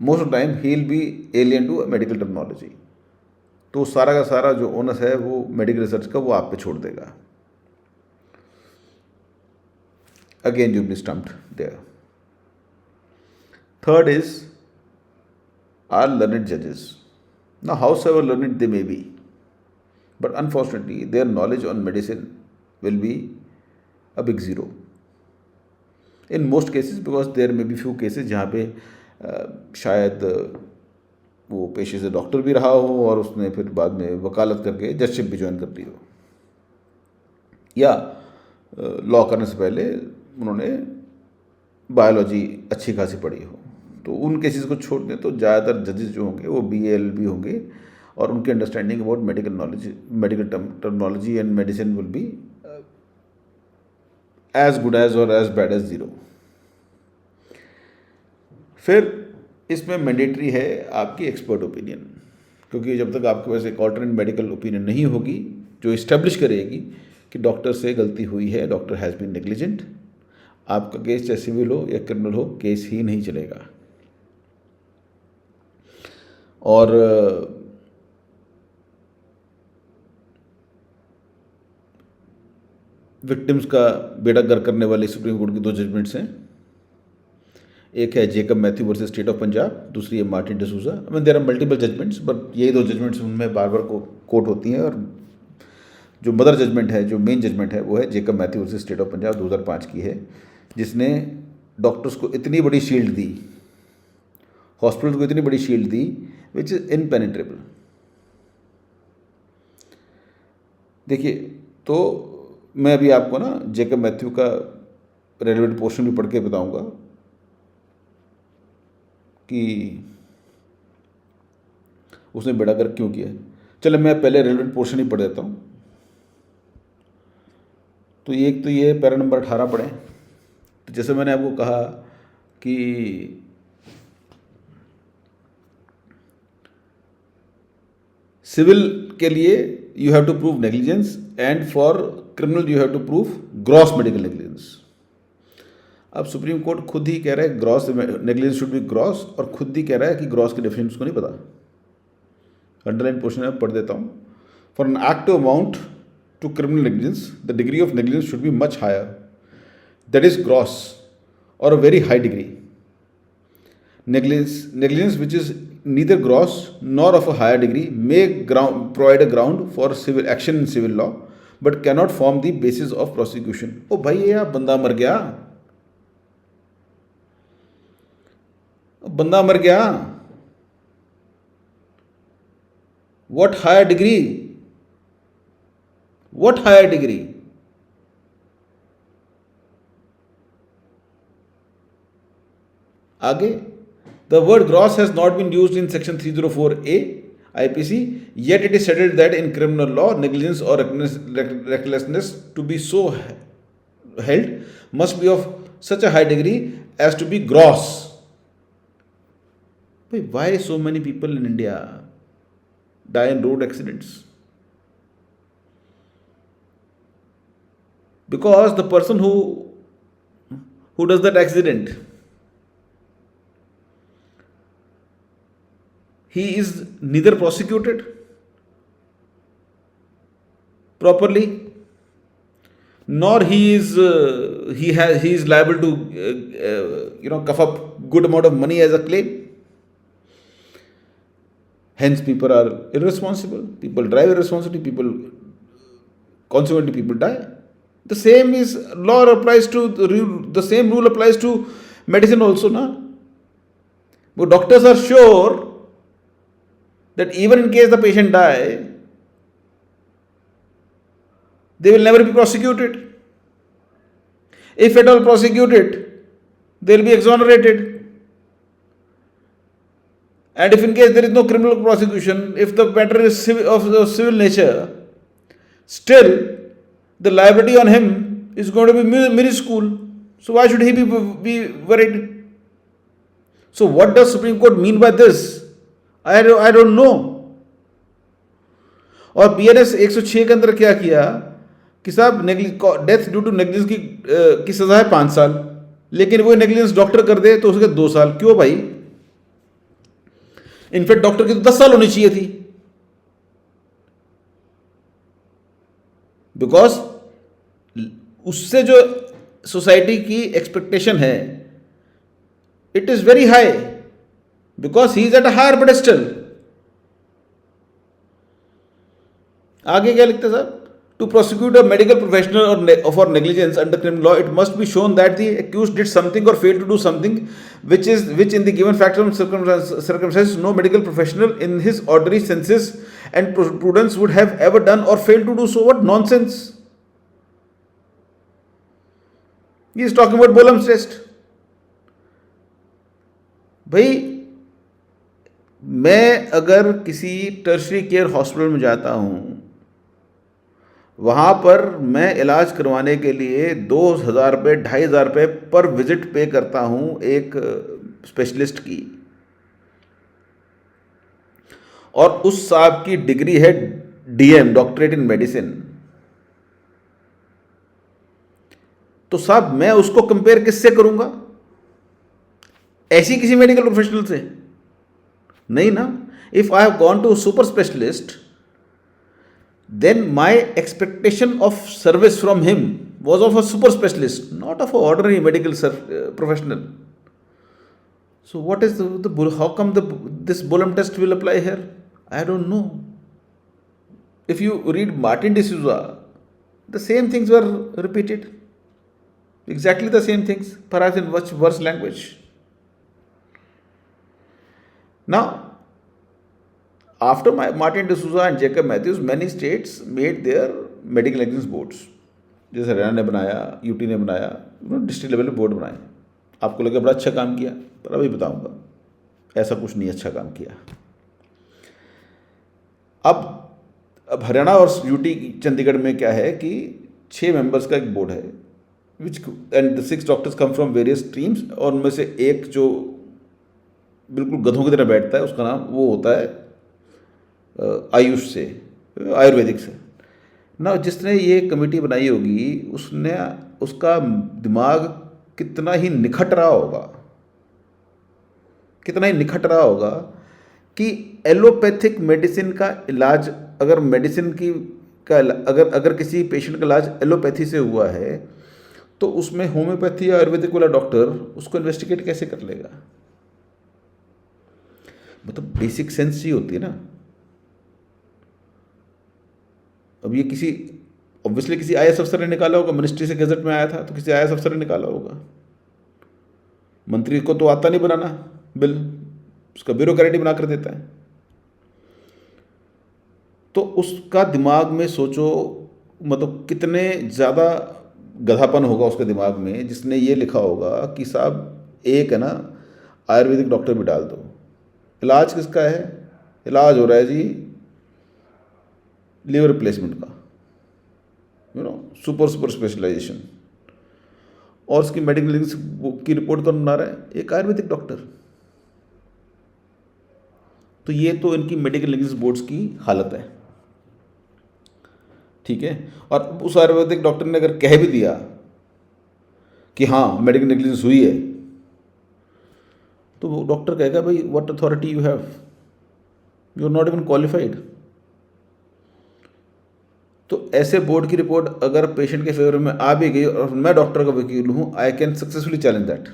most of the time he will be alien to medical terminology. तो सारा का सारा जो onus है वो medical research का वो आप पे छोड़ देगा. Again, you will be stumped there. Third is our learned judges. Now, howsoever learned they may be, but unfortunately, their knowledge on medicine will be a big zero in most cases, because there may be few cases जहाँ पे शायद वो पेशे से doctor भी रहा हो और उसने फिर बाद में वकालत करके जजशिप भी ज्वाइन कर ली हो, या लॉ करने से पहले उन्होंने बायोलॉजी अच्छी खासी पढ़ी हो, तो उन केसेस को छोड़ दें तो ज़्यादातर जजेस जो होंगे वो BA LB होंगे और उनकी understanding about medical knowledge, medical terminology and medicine will be as good as और एज बैड एज ज़ीरो। फिर इसमें मैंडेटरी है आपकी एक्सपर्ट ओपिनियन, क्योंकि जब तक आपके पास एक ऑल्टरनेट मेडिकल ओपिनियन नहीं होगी जो इस्टेब्लिश करेगी कि डॉक्टर से गलती हुई है, डॉक्टर हैज़ बीन नेग्लिजेंट, आपका केस चाहे सिविल हो या क्रिमिनल हो, केस ही नहीं चलेगा। और विक्टिम्स का बेड़ा गर्क करने वाली सुप्रीम कोर्ट की 2 जजमेंट्स हैं। एक है Jacob Mathew versus state of Punjab, दूसरी है Martin D'Souza. I mean there are multiple judgments, but ये 2 जजमेंट्स उनमें बार बार कोर्ट होती हैं। और जो मदर जजमेंट है, जो मेन जजमेंट है, वो है Jacob Mathew versus state of Punjab 2005 की है, जिसने डॉक्टर्स को इतनी बड़ी शील्ड दी, हॉस्पिटल को इतनी बड़ी शील्ड दी विच इज़ इनपेनिट्रेबल। देखिए, तो मैं अभी आपको ना जेकब मैथ्यू का रेलिवेंट पोर्शन भी पढ़ के बताऊंगा कि उसने बेड़ा गर्क क्यों किया। चलो मैं पहले रेलिवेंट पोर्शन ही पढ़ देता हूँ। तो एक तो ये पैरा नंबर 18 पढ़ें। तो जैसे मैंने आपको कहा कि सिविल के लिए you have to prove negligence and for criminal you have to prove gross medical negligence. अब सुप्रीम कोर्ट खुद ही कह रहा है gross negligence should be gross, और खुद ही कह रहा है कि ग्रॉस के डेफिनेशन उसको नहीं पता। अंडरलाइन पोर्शन में पढ़ देता हूँ। For an act to amount to criminal negligence the degree of negligence should be much higher, that is gross और a very high degree. Negligence which is neither gross nor of a higher degree may provide a ground for civil action in civil law but cannot form the basis of prosecution। ओ भाई ये बंदा मर गया, बंदा मर गया। What higher degree? What higher degree? आगे, the word gross has not been used in section 304A IPC, yet it is settled that in criminal law negligence or recklessness to be so held must be of such a high degree as to be gross। Why so many people in India die in road accidents? Because the person who does that accident, he is neither prosecuted properly, nor he is liable to cough up good amount of money as a claim. Hence people are irresponsible, people drive irresponsibly, consequently people die. The same rule applies to medicine also, na? But doctors are sure that even in case the patient die, they will never be prosecuted. If at all prosecuted, they will be exonerated. And if in case there is no criminal prosecution, if the matter is of the civil nature, still the liability on him is going to be minuscule. So why should he be worried? So what does Supreme Court mean by this? I don't know। और BNS 106 के अंदर क्या किया कि साहब death due to negligence की सजा है 5 साल, लेकिन वो नेग्लिजेंस डॉक्टर कर दे तो उसके 2 साल। क्यों भाई? इनफैक्ट डॉक्टर की तो 10 साल होनी चाहिए थी, बिकॉज उससे जो सोसाइटी की एक्सपेक्टेशन है it is very high, because he is at a higher pedestal। आगे क्या लिखते हैं साहब? To prosecute a medical professional or for negligence under criminal law, it must be shown that the accused did something or failed to do something which in the given factor and circumstances no medical professional in his ordinary senses and prudence would have ever done or failed to do so। What nonsense! He is talking about Boehm's test। भाई मैं अगर किसी tertiary care hospital में जाता हूँ, वहाँ पर मैं इलाज करवाने के लिए 2,000 रुपये 2,500 रुपये पर विजिट पे करता हूँ एक स्पेशलिस्ट की, और उस साहब की डिग्री है डीएम, डॉक्टरेट इन मेडिसिन। तो साहब मैं उसको कंपेयर किससे करूंगा? ऐसी किसी मेडिकल प्रोफेशनल से नहीं ना। If I have gone to super specialist, then my expectation of service from him was of a super specialist, not of an ordinary medical professional. So what is how come this Bolam test will apply here? I don't know. If you read Martin D'Souza, the same things were repeated, exactly the same things, perhaps in much worse language. Now, after Martin D'Souza and Jacob Matthews, many states made their medical negligence boards. जैसे हरियाणा ने बनाया, UT ने बनाया, district level पे board बनाए। आपको लगे बड़ा अच्छा काम किया, पर अभी बताऊंगा ऐसा कुछ नहीं अच्छा काम किया। अब हरियाणा और यूटी चंडीगढ़ में क्या है कि 6 मेंबर्स का एक बोर्ड है, which and 6 doctors come from various streams, और उनमें से एक जो बिल्कुल गधों की तरह बैठता है, उसका नाम वो होता है आयुष से, आयुर्वेदिक से ना। जिसने ये कमेटी बनाई होगी उसने, उसका दिमाग कितना ही निखट रहा होगा, कितना ही निखट रहा होगा कि एलोपैथिक मेडिसिन का इलाज, अगर मेडिसिन की का अगर किसी पेशेंट का इलाज एलोपैथी से हुआ है, तो उसमें होम्योपैथी या आयुर्वेदिक वाला डॉक्टर उसको इन्वेस्टिगेट कैसे कर लेगा? मतलब बेसिक सेंस ही होती है ना। अब ये किसी ऑब्वियसली किसी आईएएस अफसर ने निकाला होगा, मिनिस्ट्री से गजट में आया था तो किसी आईएएस अफसर ने निकाला होगा। मंत्री को तो आता नहीं बनाना बिल, उसका ब्यूरोक्रेटी बना कर देता है। तो उसका दिमाग में सोचो, मतलब कितने ज़्यादा गधापन होगा उसके दिमाग में, जिसने ये लिखा होगा कि साहब एक है ना आयुर्वेदिक डॉक्टर भी डाल दो। इलाज किसका है? इलाज हो रहा है जी लिवर रिप्लेसमेंट का, सुपर स्पेशलाइजेशन, और उसकी मेडिकल की रिपोर्ट कौन बना रहा है? एक आयुर्वेदिक डॉक्टर। तो ये तो इनकी मेडिकल नेग्लिजेंस बोर्ड्स की हालत है, ठीक है। और उस आयुर्वेदिक डॉक्टर ने अगर कह भी दिया कि हाँ मेडिकल नेग्लिजेंस हुई है, तो वो डॉक्टर कहेगा भाई what authority you have, you are not even qualified. तो ऐसे बोर्ड की रिपोर्ट अगर पेशेंट के फेवर में आ भी गई और मैं डॉक्टर का वकील हूँ, I can successfully challenge that.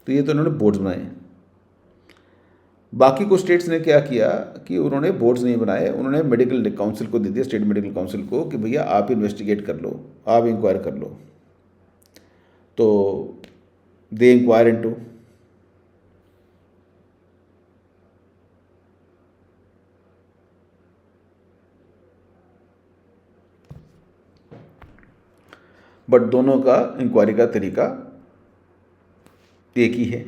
तो ये तो इन्होंने बोर्ड्स बनाए हैं। बाकी कुछ स्टेट्स ने क्या किया कि उन्होंने बोर्ड्स नहीं बनाए, उन्होंने मेडिकल काउंसिल को दे दिया, स्टेट मेडिकल काउंसिल को, कि भैया आप इन्वेस्टिगेट कर लो, आप इंक्वायर कर लो। तो दे इंक्वायर इनटू, बट दोनों का इंक्वायरी का तरीका एक ही है।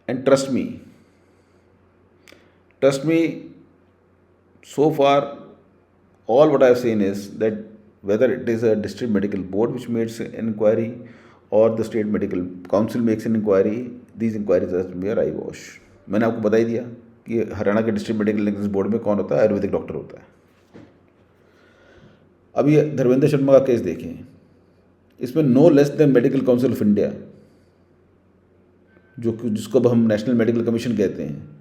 And trust me, so far all what I have seen is that whether it is a district medical board which makes an inquiry or the state medical council makes an inquiry, these inquiries are mere eyewash। मैंने आपको बता ही दिया कि हरियाणा के district medical negligence board में कौन होता है? आयुर्वेदिक डॉक्टर होता है। अब ये धर्मेंद्र शर्मा का केस देखें, इसमें no less than medical council of India, जिसको अब हम नेशनल मेडिकल कमीशन कहते हैं,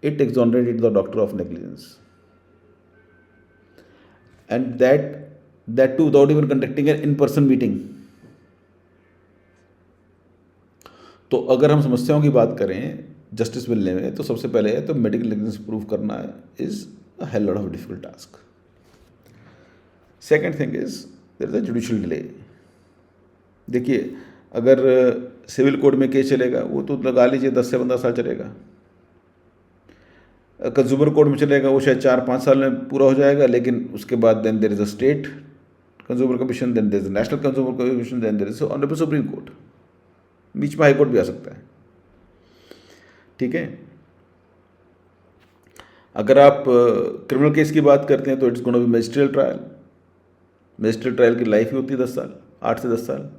it exonerated the doctor of negligence, and that too without even conducting an in-person meeting। तो अगर हम समस्याओं की बात करें जस्टिस मिलने में, तो सबसे पहले है तो मेडिकल नेग्लिजेंस प्रूव करना is a hell lot of difficult task. Second thing is there is a judicial delay. देखिए अगर सिविल कोर्ट में केस चलेगा वो तो लगा लीजिए 10 से 15 साल चलेगा, कंज्यूमर कोर्ट में चलेगा वो शायद 4-5 साल में पूरा हो जाएगा, लेकिन उसके बाद then there is a state consumer commission, then there is a national consumer commission, then there is honourable Supreme Court. बीच में हाई कोर्ट भी आ सकता है, ठीक है। अगर आप क्रिमिनल केस की बात करते हैं तो it's gonna be magisterial trial. Magisterial trial की लाइफ ही होती है 10 साल, 8 से 10 साल।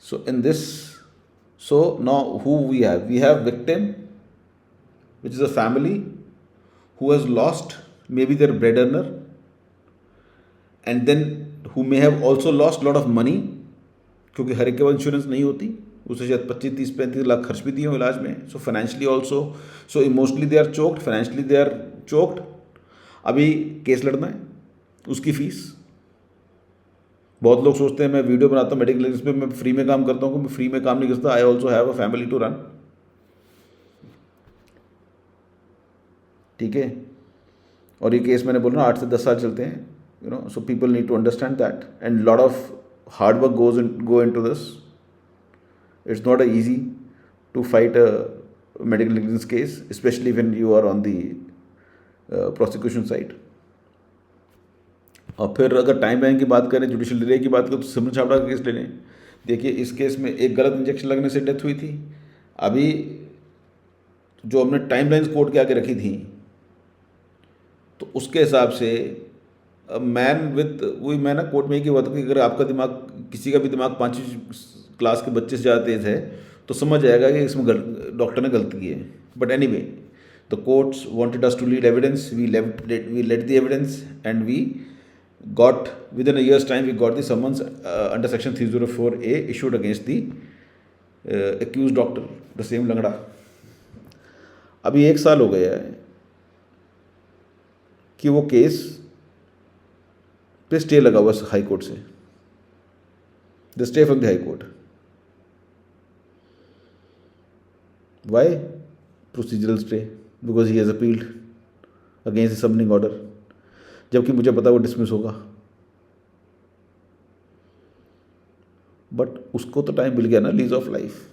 So in this, so now who we have? We have victim, which is a family who has lost maybe their bread earner, and then who may have also lost lot of money, क्योंकि हर एक के पास insurance नहीं होती, उसे शायद 25, 30, 35 लाख खर्च भी दिए हो इलाज में। So financially also, so emotionally they are choked, financially they are choked. अभी केस लड़ना है, उसकी फीस। बहुत लोग सोचते हैं मैं वीडियो बनाता हूँ मेडिकल इस पे, मैं फ्री में काम करता हूँ। मैं फ्री में काम नहीं करता, I also have a family to run, ठीक है। और ये केस मैंने बोला ना 8 से 10 साल चलते हैं, you know. So people need to understand that, and lot of hard work go into this. It's not a easy to fight a medical negligence case, specially when you are on the prosecution side. और फिर अगर time line की बात करें, judicial delay की बात करें, तो सिमरन छाबड़ा का केस ले लें। देखिए इस केस में एक गलत इंजेक्शन लगने से डेथ हुई थी। अभी जो हमने टाइम लाइन्स कोर्ट के आगे रखी थी, तो उसके हिसाब से मैन विथ वही, मैं ना कोर्ट में एक ही बात कि अगर आपका दिमाग, किसी का भी दिमाग 5वीं क्लास के बच्चे से ज़्यादा तेज है तो समझ जाएगा कि इसमें डॉक्टर ने गलती की है। But anyway, the courts wanted us to lead evidence, we let the evidence, and we got within a year's time we got the summons under section 304A issued against the accused doctor, the same लंगड़ा। अभी 1 साल हो गया है कि वो case पे stay लगा हुआ हाई कोर्ट से, the stay from the High Court. Why? Procedural stay, because he has appealed against the summoning order, जबकि मुझे पता वो डिसमिस होगा। बट उसको तो टाइम मिल गया ना, लीज ऑफ लाइफ।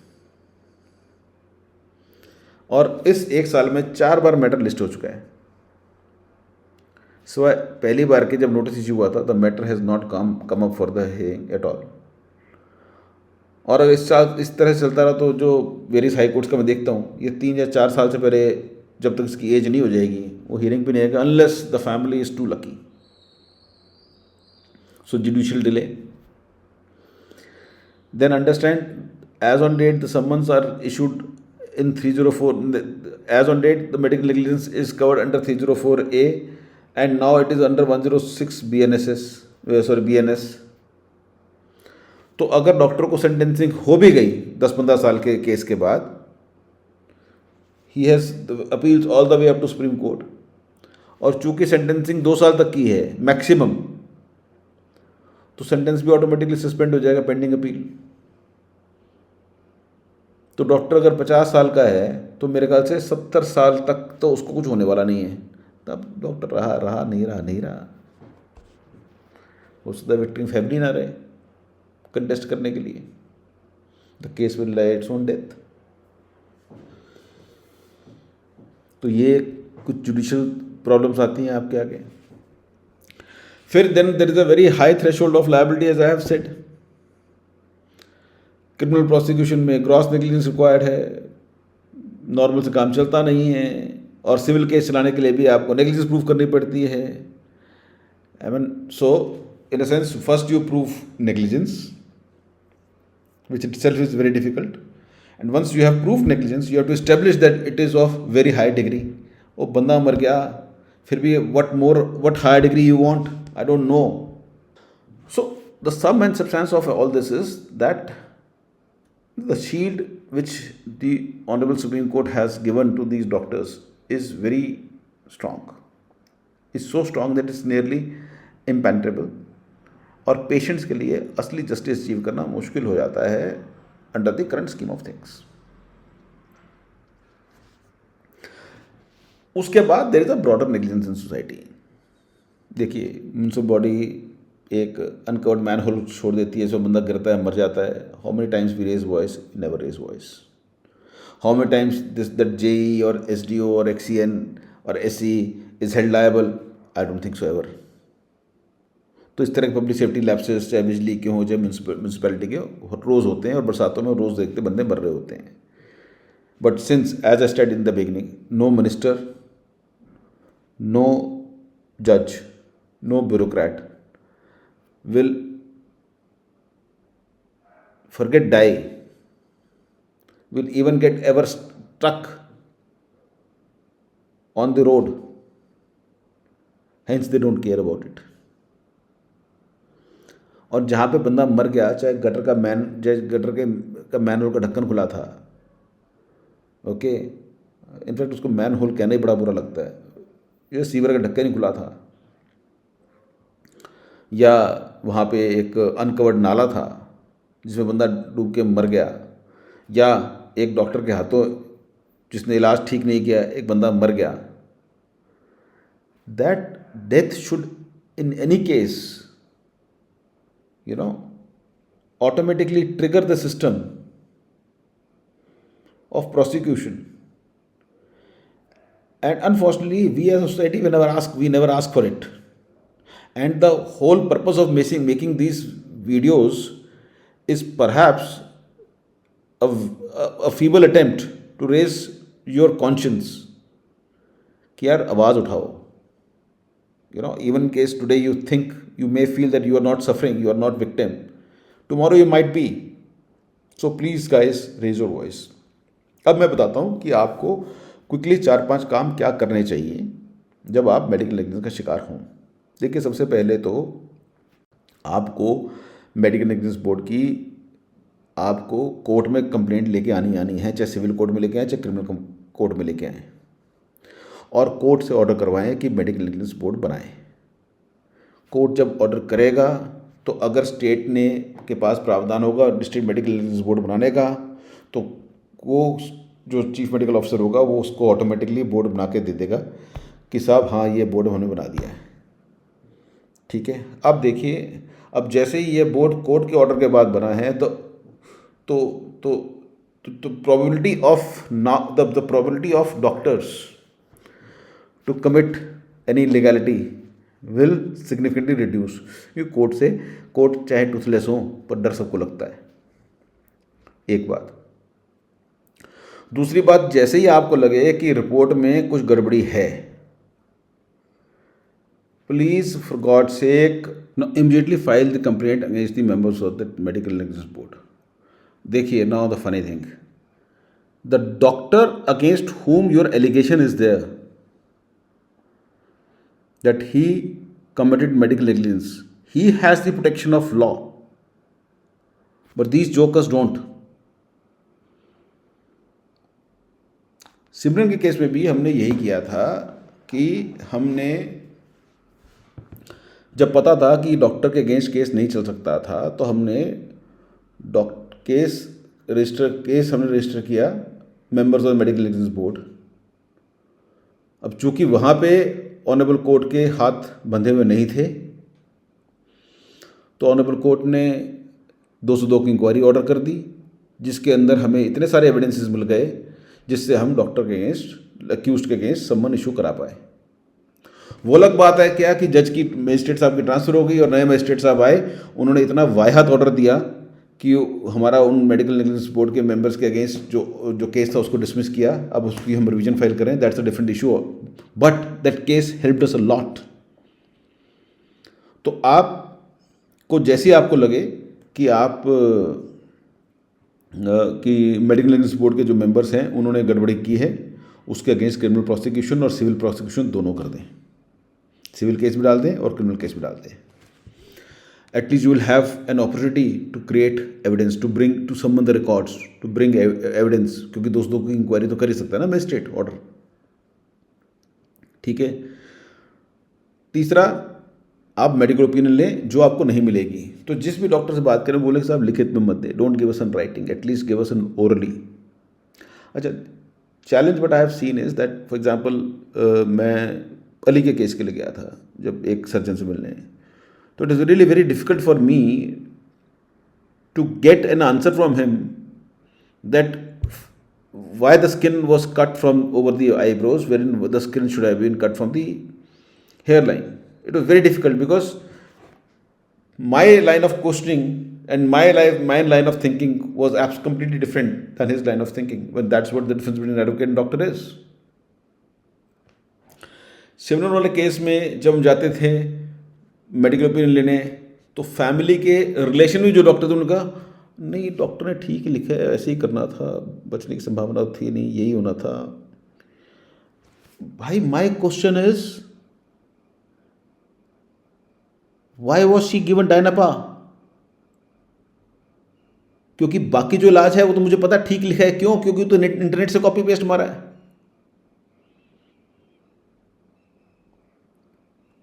और इस 1 साल में 4 बार मैटर लिस्ट हो चुका है। सो पहली बार के जब नोटिस इश्यू हुआ था, the matter has not come up for the hearing at all. और अगर इस तरह से चलता रहा तो जो वेरियस हाई कोर्ट्स का मैं देखता हूँ, ये 3 या 4 साल से पहले, जब तक इसकी एज नहीं हो जाएगी, वो हियरिंग भी नहीं आएगा, unless the family is too lucky. So judicial delay. Then understand, as on date the summons are issued in 304. As on date the medical negligence is covered under 304A, and now it is under 106 BNSS, BNS. तो अगर doctor को sentencing हो भी गई 10-15 साल के केस के बाद, he has appeals all the way up to supreme court. और चूंकि सेंटेंसिंग 2 साल तक की है मैक्सिमम, तो सेंटेंस भी ऑटोमेटिकली सस्पेंड हो जाएगा पेंडिंग अपील। तो डॉक्टर अगर 50 साल का है तो मेरे ख्याल से 70 साल तक तो उसको कुछ होने वाला नहीं है, तब डॉक्टर रहा नहीं रहा, हो सकता है विक्टिम फैमिली ना रहे कंटेस्ट करने के लिए, the case will lie its own death. तो ये कुछ जुडिशियल प्रॉब्लम्स आती हैं आपके आगे। फिर then there is a very high threshold of liability, as I have said. Criminal prosecution में ग्रॉस नेग्लिजेंस रिक्वायर्ड है, नॉर्मल से काम चलता नहीं है। और सिविल केस चलाने के लिए भी आपको नेग्लिजेंस प्रूव करनी पड़ती है। I mean, so in a sense, first you prove negligence, which itself is very difficult, and once you have proved negligence you have to establish that it is of very high degree। वो बंदा मर गया, फिर भी what high degree you want, I don't know। So the sum and substance of all this is that the shield which the Honorable Supreme Court has given to these doctors is very strong, is so strong that it's nearly impenetrable। और patients के लिए असली justice achieve करना मुश्किल हो जाता है under the current scheme of things. उसके बाद there is a broader negligence in society. देखिए, म्यूनिसिपल बॉडी एक अनकवर्ड मैन होल छोड़ देती है, जो बंदा गिरता है, मर जाता है। How many times we raise voice, never raise voice. How many times that JE और एसडीओ और एक्सीएन और SE is held liable, I don't think so ever. तो तो इस तरह के पब्लिक सेफ्टी लैप्सेस चाहे बिजली के हों चाहे म्यूनसिपैलिटी के रोज़ होते हैं, और बरसातों में रोज़ देखते बंदे मर रहे होते हैं. But since as I stated in the beginning, no minister, no judge, no bureaucrat will forget die, will even get ever stuck on the road. Hence they don't care about it. और जहाँ पे बंदा मर गया, चाहे gutter का man whole का ढक्कन खुला था, ओके, इनफैक्ट उसको मैन होल कहना ही बड़ा बुरा लगता है, ये सीवर का ढक्कन ही खुला था, या वहाँ पे एक अनकवर्ड नाला था जिसमें बंदा डूब के मर गया, या एक डॉक्टर के हाथों जिसने इलाज ठीक नहीं किया एक बंदा मर गया, that death should in any case automatically trigger the system of prosecution. And unfortunately, we as a society, we never ask for it. And the whole purpose of making these videos is perhaps a feeble attempt to raise your conscience. कि यार आवाज़ उठाओ. Even in case today you may feel that you are not suffering, you are not victim. Tomorrow you might be. So please guys, raise your voice. अब मैं बताता हूँ कि आपको क्विकली 4-5 काम क्या करने चाहिए जब आप मेडिकल नेग्लिजेंस का शिकार हों. देखिए, सबसे पहले तो आपको मेडिकल नेग्लिजेंस बोर्ड की आपको कोर्ट में कंप्लेंट लेके आनी है, चाहे सिविल कोर्ट में लेके आए चाहे क्रिमिनल कोर्ट में लेके आए, और कोर्ट से ऑर्डर करवाएं कि मेडिकल नेग्लिजेंस बोर्ड बनाएं. कोर्ट जब ऑर्डर करेगा तो अगर स्टेट ने के पास प्रावधान होगा डिस्ट्रिक्ट मेडिकल नेग्लिजेंस बोर्ड बनाने का, तो वो जो चीफ मेडिकल ऑफिसर होगा वो उसको ऑटोमेटिकली बोर्ड बना के दे देगा कि साहब हाँ ये बोर्ड हमने बना दिया है. ठीक है. अब देखिए, अब जैसे ही ये बोर्ड कोर्ट के ऑर्डर के बाद बना है तो probability of doctors to commit any legality will significantly reduce. क्योंकि कोर्ट चाहे टूथलेस हो पर डर सबको लगता है. एक बात. दूसरी बात, जैसे ही आपको लगे कि रिपोर्ट में कुछ गड़बड़ी है, please for God sake immediately file the complaint against the members of the medical negligence board. देखिए, now the funny thing, the doctor against whom your allegation is there that he committed medical negligence, he has the protection of law, but these jokers don't. सिमरन के case में भी हमने यही किया था कि हमने जब पता था कि डॉक्टर के अगेंस्ट केस नहीं चल सकता था तो हमने केस हमने रजिस्टर किया members of medical negligence board. अब चूंकि वहाँ पे ऑनरेबल कोर्ट के हाथ बंधे हुए नहीं थे, तो ऑनरेबल कोर्ट ने 202 की इंक्वायरी ऑर्डर कर दी, जिसके अंदर हमें इतने सारे एविडेंसेस मिल गए जिससे हम डॉक्टर के अगेंस्ट, अक्यूज्ड के अगेंस्ट समन इशू करा पाए. वो अलग बात है क्या कि जज की मजिस्ट्रेट साहब की ट्रांसफ़र हो गई और नए मजिस्ट्रेट साहब आए, उन्होंने इतना वाहियात ऑर्डर दिया कि हमारा उन मेडिकल नेग्लिजेंस बोर्ड के मेंबर्स के अगेंस्ट जो केस था उसको डिसमिस किया. अब उसकी हम रिवीजन फाइल करें, that's a different issue, but that case helped us a lot. तो आपको जैसे ही आपको लगे कि कि मेडिकल नेग्लिजेंस बोर्ड के जो मेंबर्स हैं उन्होंने गड़बड़ी की है, उसके अगेंस्ट क्रिमिनल प्रोसिक्यूशन और सिविल प्रोसिक्यूशन दोनों कर दें. सिविल केस भी डाल दें और क्रिमिनल केस भी डाल दें. At least you will have an opportunity to create evidence, to bring to summon the records, to bring evidence, क्योंकि 202 की इंक्वायरी तो कर ही सकता है ना मजिस्ट्रेट ऑर्डर. ठीक है. तीसरा, आप मेडिकल ओपिनियन लें जो आपको नहीं मिलेगी. तो जिस भी डॉक्टर से बात करें बोले कि साहब लिखित में मत दे, don't give us in writing, at least give us in orally. अच्छा, challenge but I have seen is that for example मैं अली के केस के लिए गया था जब एक सर्जन से मिलने, तो it is really very difficult for me to get an answer from him that why the skin was cut from over the eyebrows wherein the skin should have been cut from the hairline. It was very difficult because My line of questioning and my line of thinking was completely different than his line of thinking. When that's what the difference between an advocate and doctor is. सिमिनर वाले case में जब हम जाते थे medical opinion लेने, तो family के relation में जो डॉक्टर थे उनका, नहीं डॉक्टर ने ठीक ही लिखा है, ऐसे ही करना था, बचने की संभावना थी नहीं, यही होना था. भाई my question is, why was she given Dynapar? क्योंकि बाकी जो इलाज है वो तो मुझे पता ठीक लिखा है. क्यों? क्योंकि तो इंटरनेट से कॉपी पेस्ट मारा है.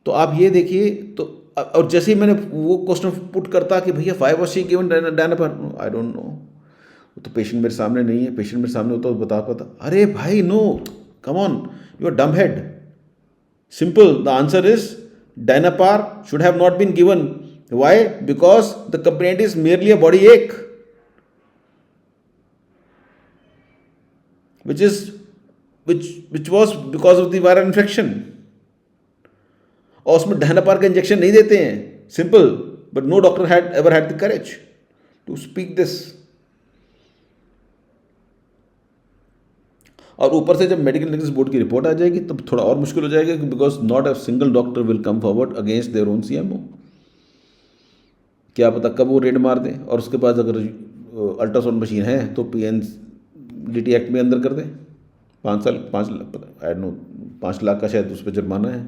तो आप ये देखिए. तो और जैसे ही मैंने वो क्वेश्चन पुट करता कि भैया why was she given Dynapar, I don't know, तो पेशेंट मेरे सामने नहीं है. पेशेंट मेरे सामने होता तो बता पाता. अरे भाई no, come on, you are dumb head. Simple, the answer is डायनापार should have not been given. Why? Because the complaint is merely a body ache, which was because of the viral infection. और उसमें डायनापार का injection नहीं देते हैं. Simple. But no doctor had ever had the courage to speak this. और ऊपर से जब मेडिकल नेग्लिजेंस बोर्ड की रिपोर्ट आ जाएगी तब थोड़ा और मुश्किल हो जाएगा, because not a single doctor will come forward against their own CMO. क्या पता कब वो रेड मार दें, और उसके पास अगर अल्ट्रासाउंड मशीन है तो PNDT एक्ट में अंदर कर दें. 5 साल 5 लाख, आई नो 5 लाख का शायद उस पर जुर्माना है.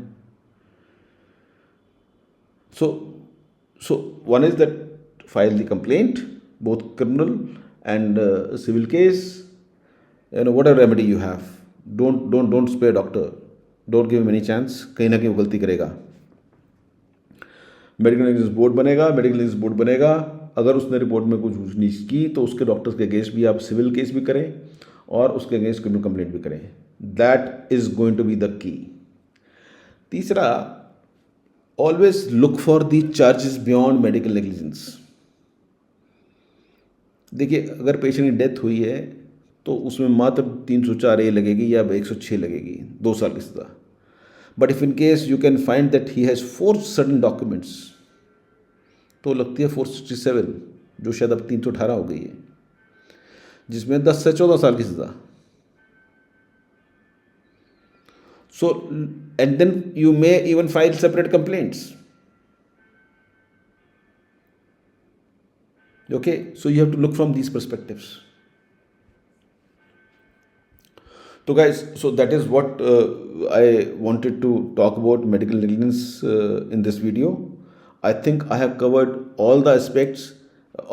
So one is that file the complaint, both criminal and civil case. Whatever remedy you have, don't spare doctor. Don't give him any chance. कहीं ना कहीं वो गलती करेगा. मेडिकल नेग्लिजेंस बोर्ड बनेगा. अगर उसने रिपोर्ट में कुछ ऊंच नीच की तो उसके डॉक्टर्स के अगेंस्ट भी आप सिविल केस भी करें और उसके अगेंस्ट क्रिमिनल कंप्लेंट भी करें. That is going to be the key. तीसरा, always look for the charges beyond medical negligence. देखिए, अगर पेशेंट की डेथ हुई है तो उसमें मात्र 304A लगेगी या 106 लगेगी, 2 साल की सजा. But if in case you can find that he has forged certain documents, तो लगती है 467, जो शायद अब 318 हो गई है, जिसमें 10 से 14 साल की सजा. So, and then you may even file separate complaints. Okay, so you have to look from these perspectives. So guys, so that is what I wanted to talk about medical negligence in this video. I think I have covered all the aspects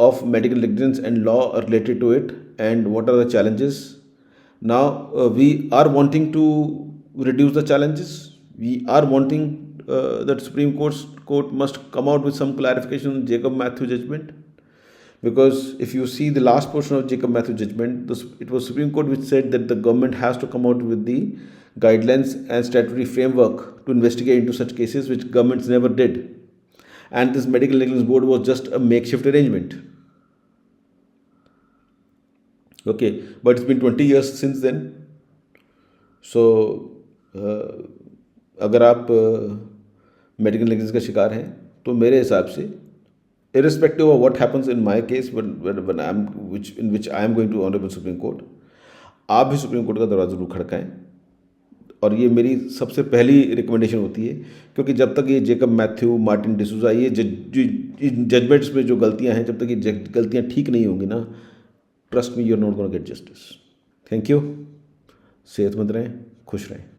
of medical negligence and law related to it, and what are the challenges. Now we are wanting to reduce the challenges. We are wanting that Supreme Court must come out with some clarification on Jacob Matthew judgment, because if you see the last portion of Jacob Matthew judgment, it was Supreme Court which said that the government has to come out with the guidelines and statutory framework to investigate into such cases, which governments never did. And this medical negligence board was just a makeshift arrangement. Okay, but it's been 20 years since then. So अगर आप medical negligence का शिकार हैं तो मेरे हिसाब से, irrespective of what happens in my case, in which I am going to Honorable Supreme Court, आप भी सुप्रीम कोर्ट का दरवाज़ा जरूर खड़काएं. और ये मेरी सबसे पहली रिकमेंडेशन होती है, क्योंकि जब तक ये जेकब मैथ्यू, मार्टिन डिसूजा, ये जजमेंट्स में जो गलतियां हैं, जब तक ये गलतियां ठीक नहीं होंगी ना, trust me, you are not gonna get justice. Thank you. सेहतमंद रहें, खुश रहें.